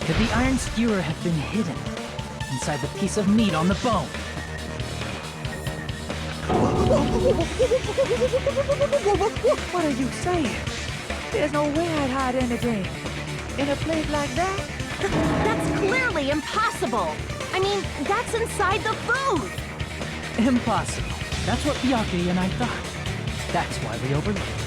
Could the iron skewer have been hidden inside the piece of meat on the bone? What are you saying? There's no way I'd hide anything in a place like that. That's clearly impossible. I mean, that's inside the food. Impossible. That's what Byakuya and I thought. That's why we overlooked it.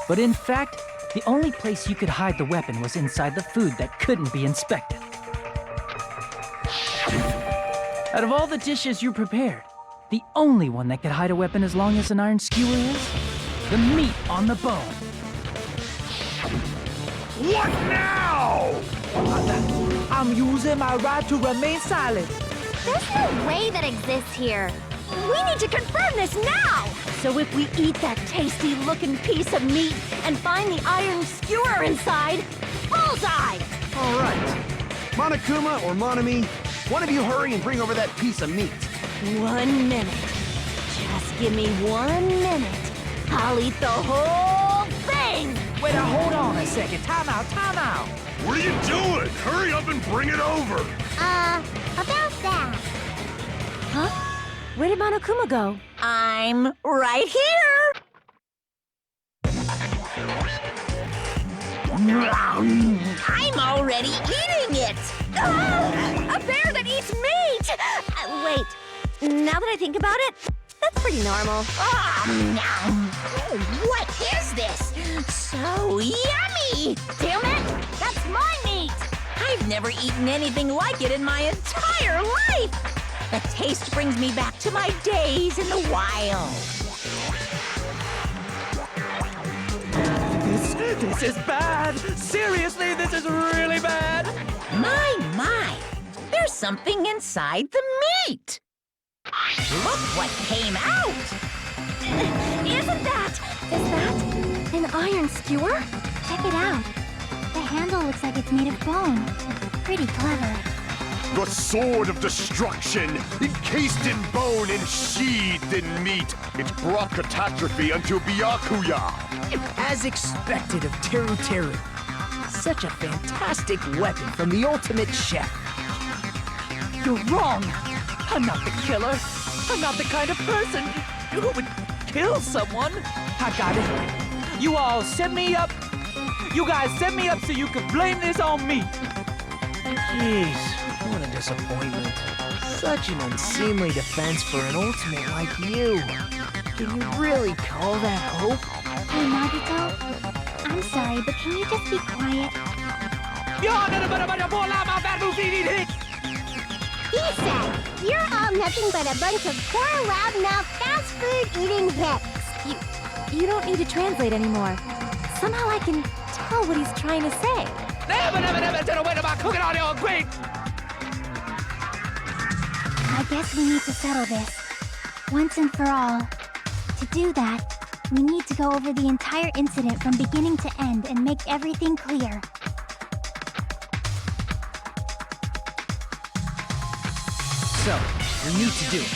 But in fact, the only place you could hide the weapon was inside the food that couldn't be inspected. Out of all the dishes you prepared, the only one that could hide a weapon as long as an iron skewer is the meat on the bone. What now? I'm using my right to remain silent. There's no way that exists here. We need to confirm this now! So if we eat that tasty-looking piece of meat and find the iron skewer inside, bullseye! All right. Monokuma or Monami, one of you hurry and bring over that piece of meat. 1 minute. Just give me 1 minute. I'll eat the whole thing! Wait, now hold on a second. Time out. What are you doing? Hurry up and bring it over! About that. Huh? Where did Monokuma go? I'm right here! I'm already eating it! A bear that eats meat! Wait, now that I think about it, that's pretty normal. What is this? So yummy! Damn it! That's my meat! I've never eaten anything like it in my entire life! The taste brings me back to my days in the wild. This is bad. Seriously, this is really bad. My. There's something inside the meat. Look what came out. Is that an iron skewer? Check it out. The handle looks like it's made of bone. Pretty clever. The sword of destruction, encased in bone and sheathed in meat. It's brought catastrophe unto Byakuya. As expected of Teru Teru. Such a fantastic weapon from the ultimate chef. You're wrong. I'm not the killer. I'm not the kind of person who would kill someone. I got it. You all set me up. You guys set me up so you could blame this on me. Jeez, what a disappointment. Such an unseemly defense for an ultimate like you. Can you really call that hope? Hey, Nagito. I'm sorry, but can you just be quiet? He said, you're all nothing but a bunch of poor, loudmouth, fast food eating hicks. You don't need to translate anymore. Somehow I can tell what he's trying to say. Never to the way about cooking all your great. I guess we need to settle this. Once and for all. To do that, we need to go over the entire incident from beginning to end and make everything clear. So, we need to do it.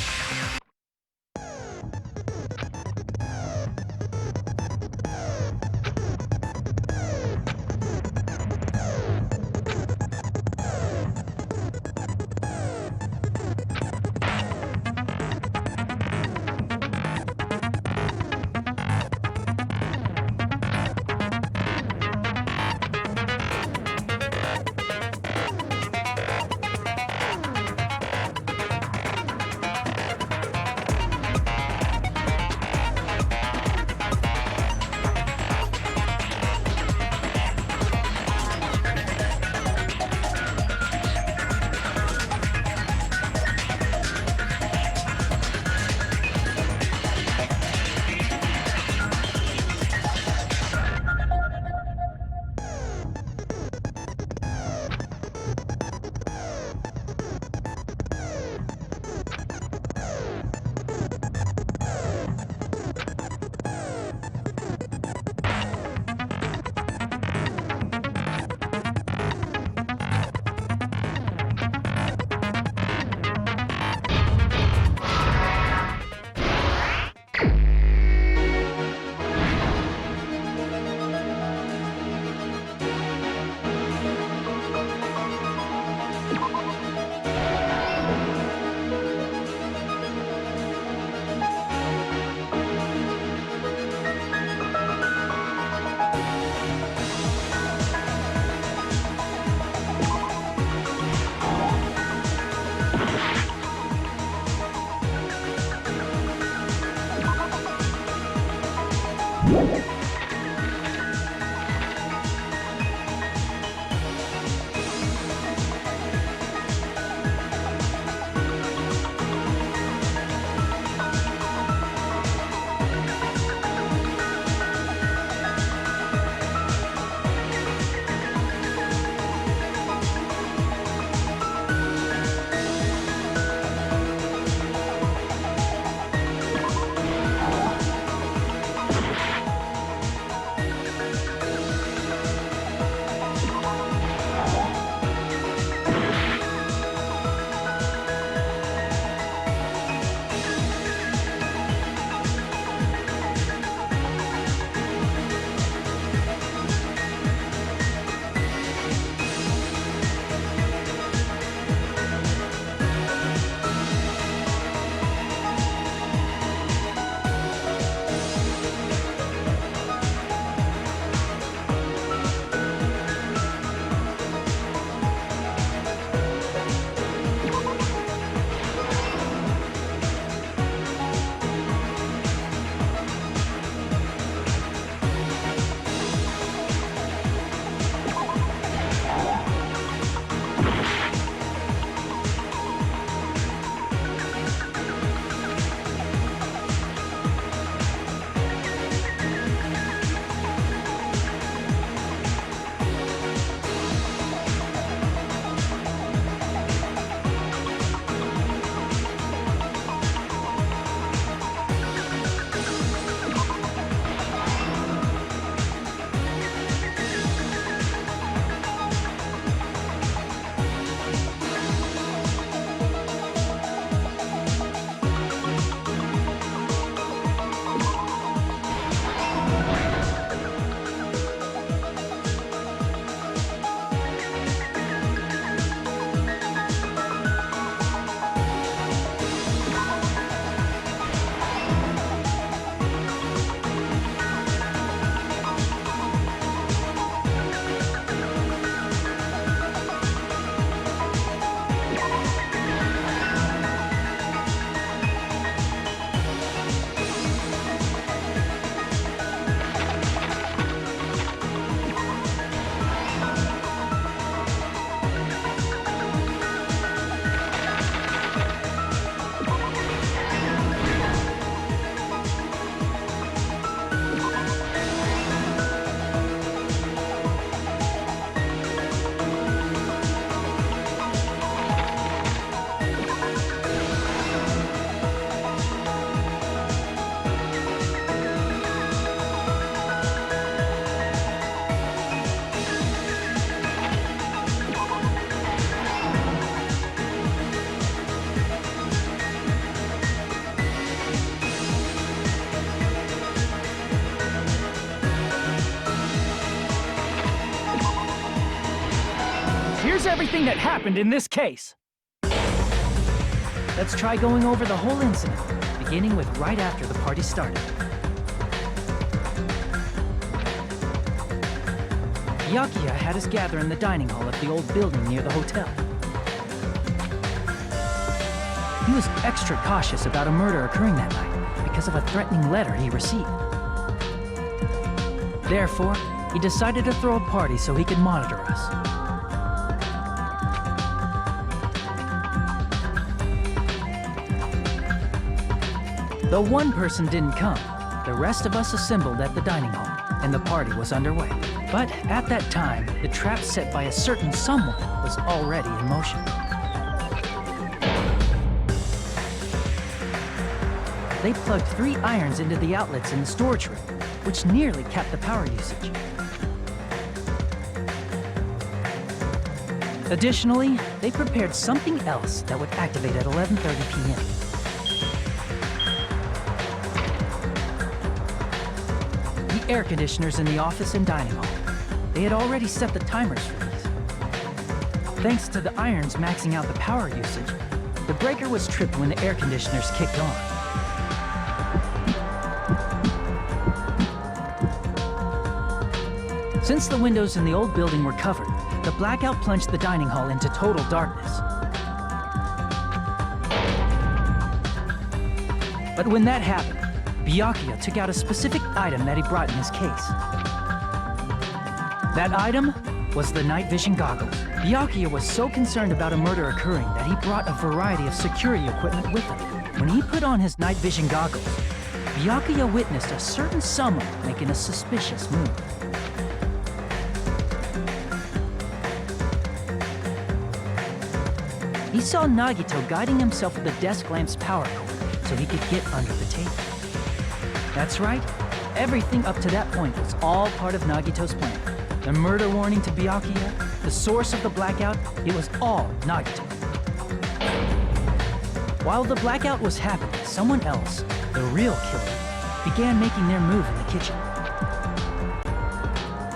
here's everything that happened in this case. Let's try going over the whole incident, beginning with right after the party started. Byakuya had us gather in the dining hall of the old building near the hotel. He was extra cautious about a murder occurring that night because of a threatening letter he received. Therefore, he decided to throw a party so he could monitor us. Though one person didn't come, the rest of us assembled at the dining hall, and the party was underway. But at that time, the trap set by a certain someone was already in motion. They plugged 3 irons into the outlets in the storage room, which nearly capped the power usage. Additionally, they prepared something else that would activate at 11:30 p.m. The air conditioners in the office and dining hall. They had already set the timers for these. Thanks to the irons maxing out the power usage, the breaker was tripped when the air conditioners kicked on. Since the windows in the old building were covered, the blackout plunged the dining hall into total darkness. But when that happened, Byakuya took out a specific item that he brought in his case. That item was the night vision goggles. Byakuya was so concerned about a murder occurring that he brought a variety of security equipment with him. When he put on his night vision goggles, Byakuya witnessed a certain someone making a suspicious move. He saw Nagito guiding himself with the desk lamp's power cord so he could get under the table. That's right, everything up to that point was all part of Nagito's plan. The murder warning to Byakuya, the source of the blackout, it was all Nagito. While the blackout was happening, someone else, the real killer, began making their move in the kitchen.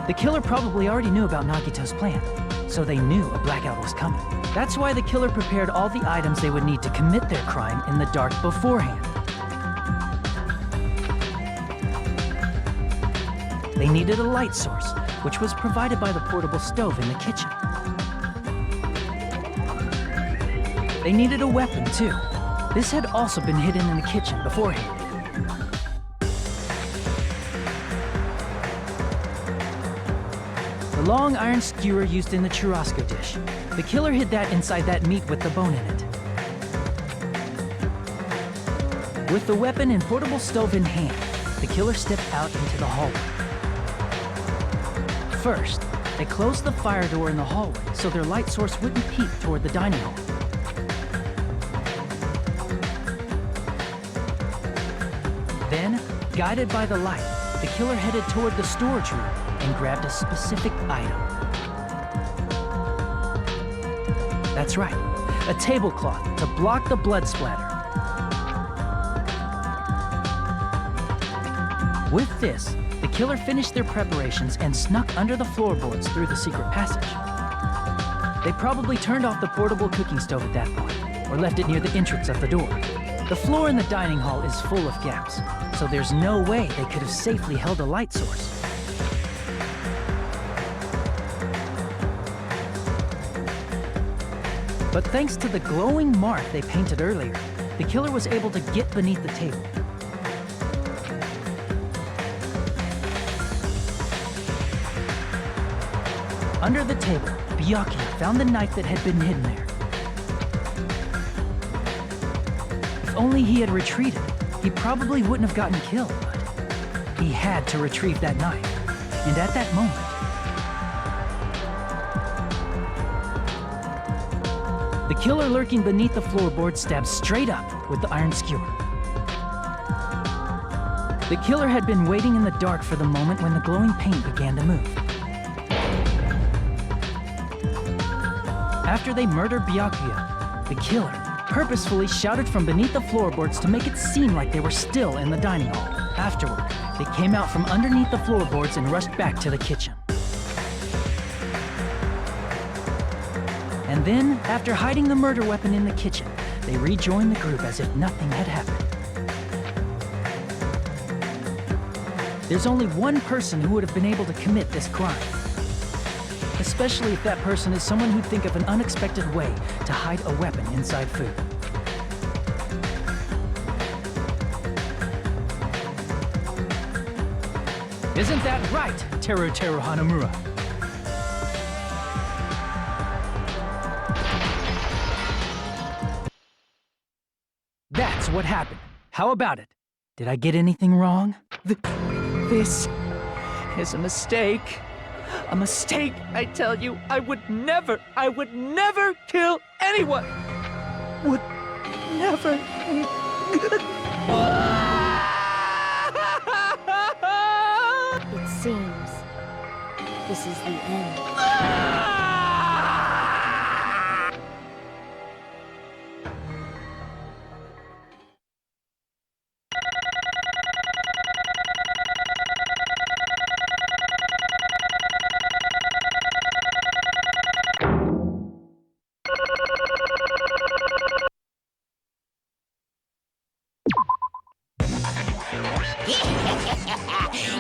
The killer probably already knew about Nagito's plan, so they knew a blackout was coming. That's why the killer prepared all the items they would need to commit their crime in the dark beforehand. They needed a light source, which was provided by the portable stove in the kitchen. They needed a weapon, too. This had also been hidden in the kitchen beforehand. The long iron skewer used in the churrasco dish. The killer hid that inside that meat with the bone in it. With the weapon and portable stove in hand, the killer stepped out into the hallway. First, they closed the fire door in the hallway so their light source wouldn't peek toward the dining hall. Then, guided by the light, the killer headed toward the storage room and grabbed a specific item. That's right, a tablecloth to block the blood splatter. With this, the killer finished their preparations and snuck under the floorboards through the secret passage. They probably turned off the portable cooking stove at that point, or left it near the entrance of the door. The floor in the dining hall is full of gaps, so there's no way they could have safely held a light source. But thanks to the glowing mark they painted earlier, the killer was able to get beneath the table. Under the table, Byakuya found the knife that had been hidden there. If only he had retreated, he probably wouldn't have gotten killed, but he had to retrieve that knife. And at that moment, the killer lurking beneath the floorboard stabbed straight up with the iron skewer. The killer had been waiting in the dark for the moment when the glowing paint began to move. After they murdered Byakuya, the killer purposefully shouted from beneath the floorboards to make it seem like they were still in the dining hall. Afterward, they came out from underneath the floorboards and rushed back to the kitchen. And then, after hiding the murder weapon in the kitchen, they rejoined the group as if nothing had happened. There's only one person who would have been able to commit this crime. Especially if that person is someone who'd think of an unexpected way to hide a weapon inside food. Isn't that right, Teru Hanamura? That's what happened. How about it? Did I get anything wrong? This is a mistake. A mistake, I tell you. I would never kill anyone. Would never. It seems this is the end.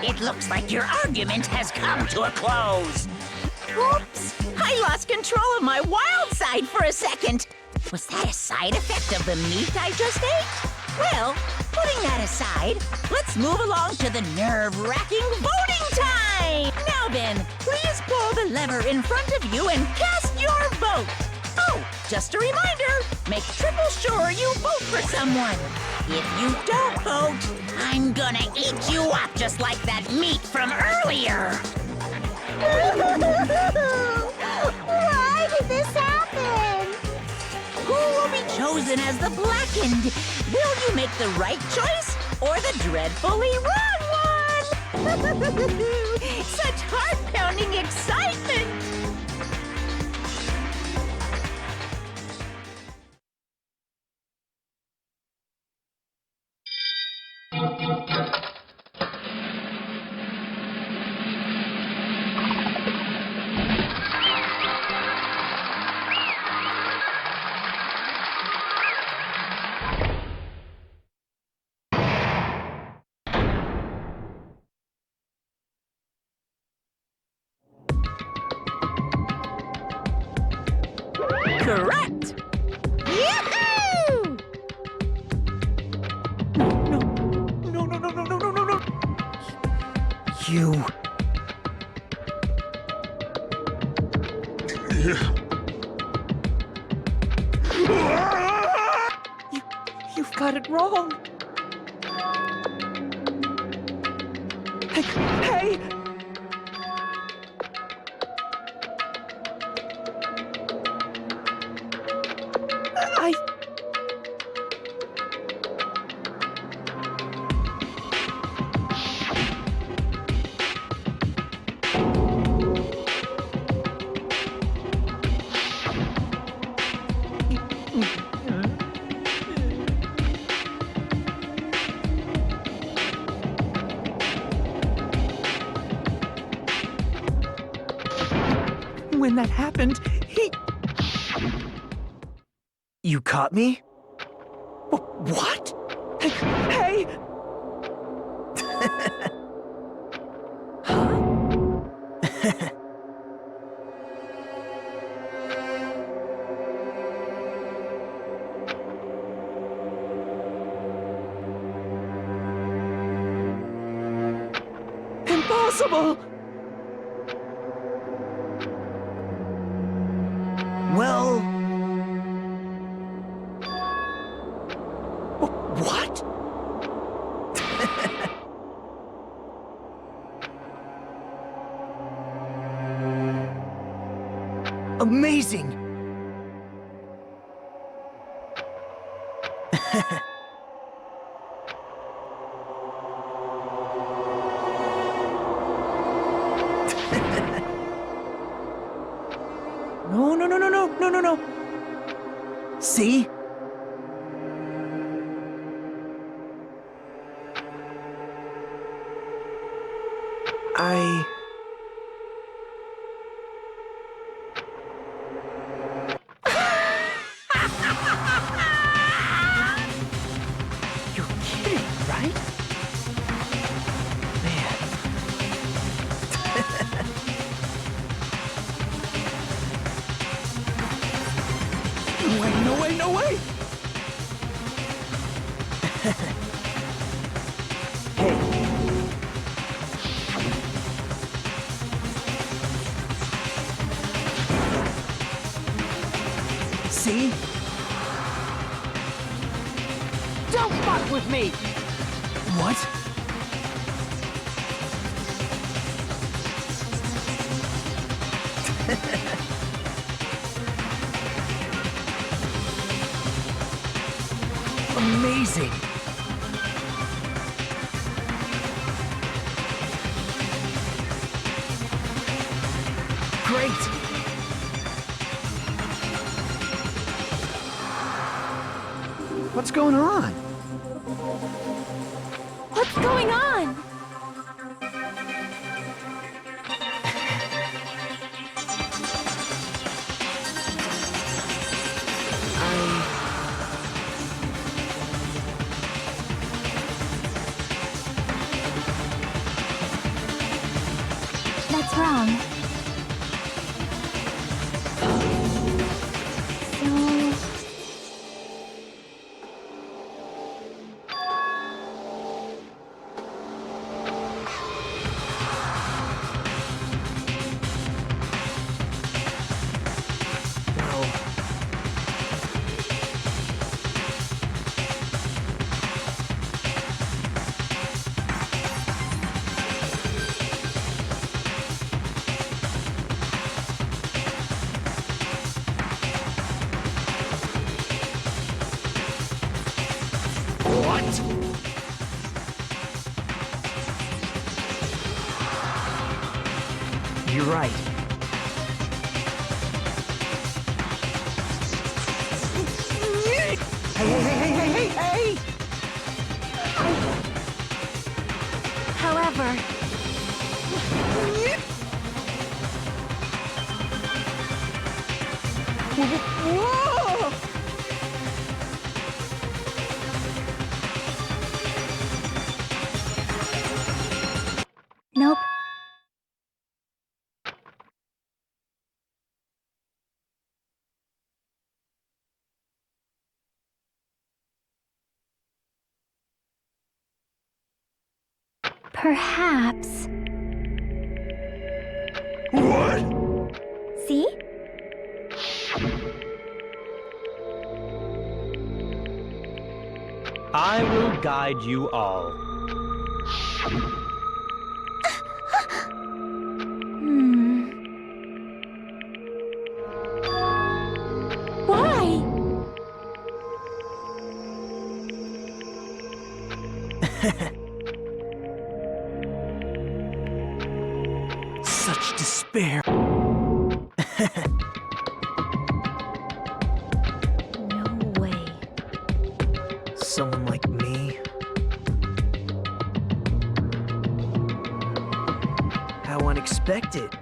It looks like your argument has come to a close. Oops! I lost control of my wild side for a second. Was that a side effect of the meat I just ate? Well, putting that aside, let's move along to the nerve-wracking voting time! Now then, please pull the lever in front of you and cast your vote. Oh, just a reminder, make triple sure you vote for someone. If you don't vote, I'm gonna eat you up just like that meat from earlier. Why did this happen? Who will be chosen as the blackened? Will you make the right choice or the dreadfully wrong one? Such heart-pounding excitement! Correct! Yahoo! No. You... You've got it wrong. Hey! When that happened, You caught me? What? Hey! Impossible! Well... What? Amazing! No. See? no way! See? Don't fuck with me! What? Amazing! Great! What's going on? What's going on? That's wrong. So... You're right. Hey! However, Nope. Perhaps. What? See? I will guide you all. why? Such despair. No way. Someone like me? How unexpected.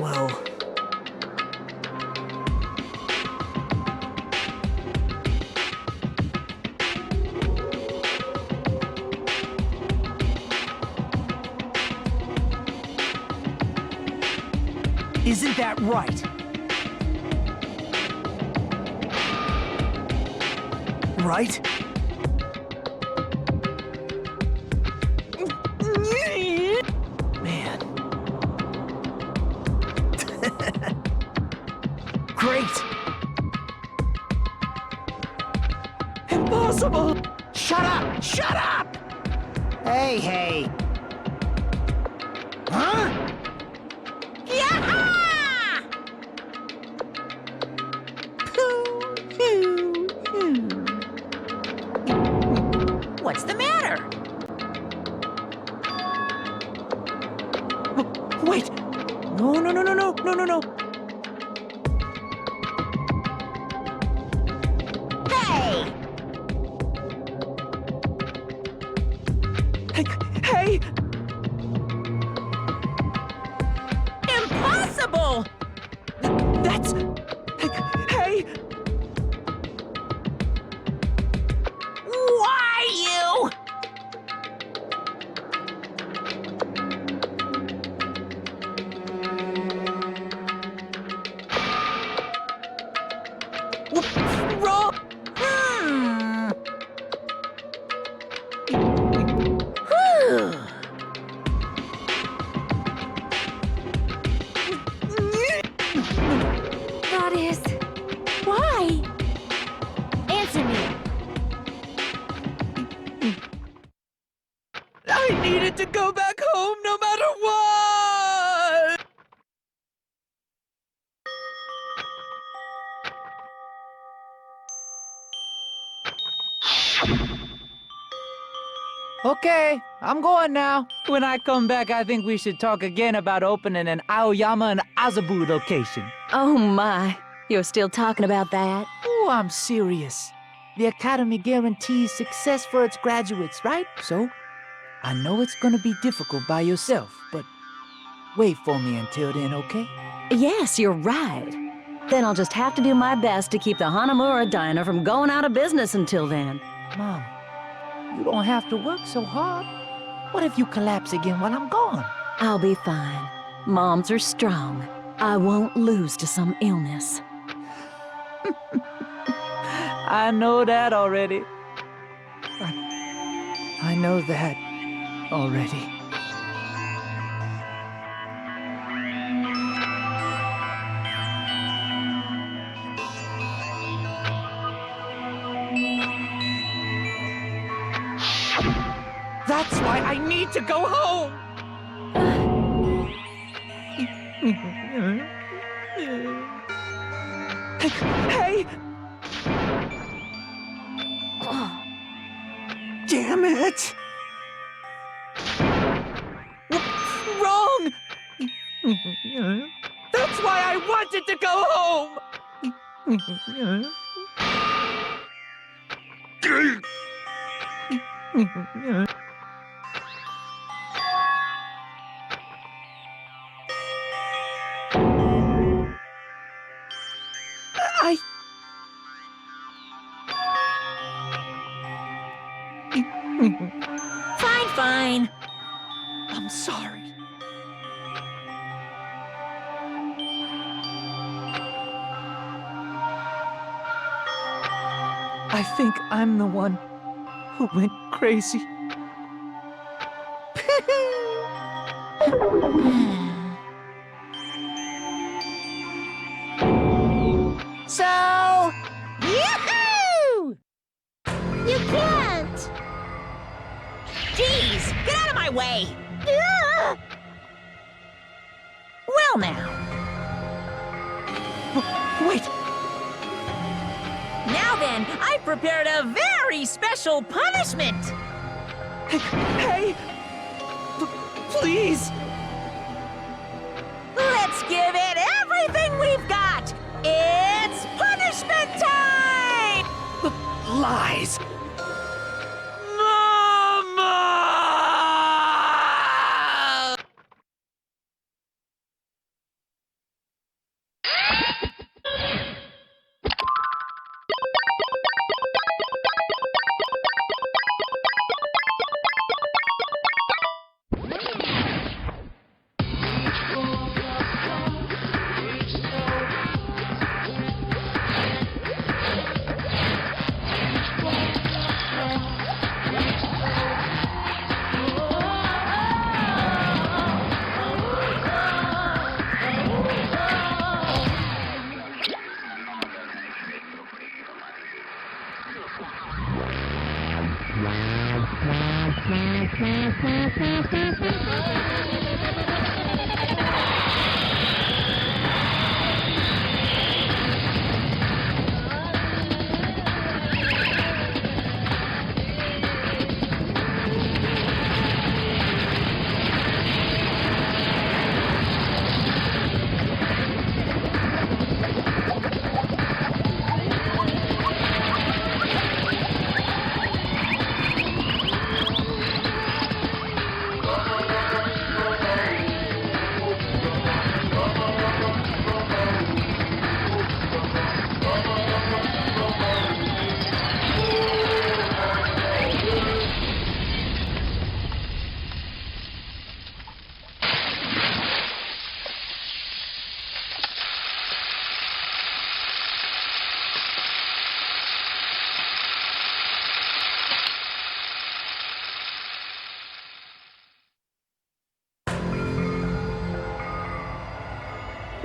Well... Isn't that right? Right? Man. Great! Impossible! Shut up! Shut up! Hey! Huh? What's the matter? Wait! No. Hey! Hey! needed to go back home no matter what! Okay, I'm going now. When I come back, I think we should talk again about opening an Aoyama and Azabu location. Oh my, you're still talking about that? Ooh, I'm serious. The Academy guarantees success for its graduates, right? So, I know it's gonna be difficult by yourself, but wait for me until then, okay? Yes, you're right. Then I'll just have to do my best to keep the Hanamura Diner from going out of business until then. Mom, you don't have to work so hard. What if you collapse again while I'm gone? I'll be fine. Moms are strong. I won't lose to some illness. I know that already. I know that already. That's why I need to go home! Hey! Damn it! Wrong! That's why I wanted to go home! Fine. I'm sorry. I think I'm the one who went crazy. So, yoo-hoo! You can't! Jeez, get out of my way! Ah! Well now. Wait! Now then, I've prepared a very special punishment! Hey! Please! Let's give it everything we've got! It's punishment time! Lies! Mama!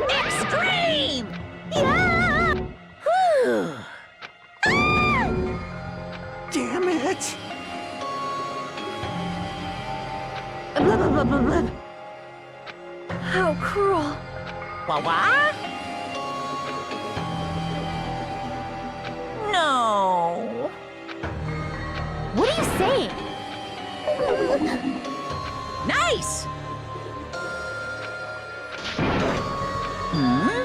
Extreme! Yeah! Whew. Damn it! How cruel. What? No. What are you saying? Nice! Hmm?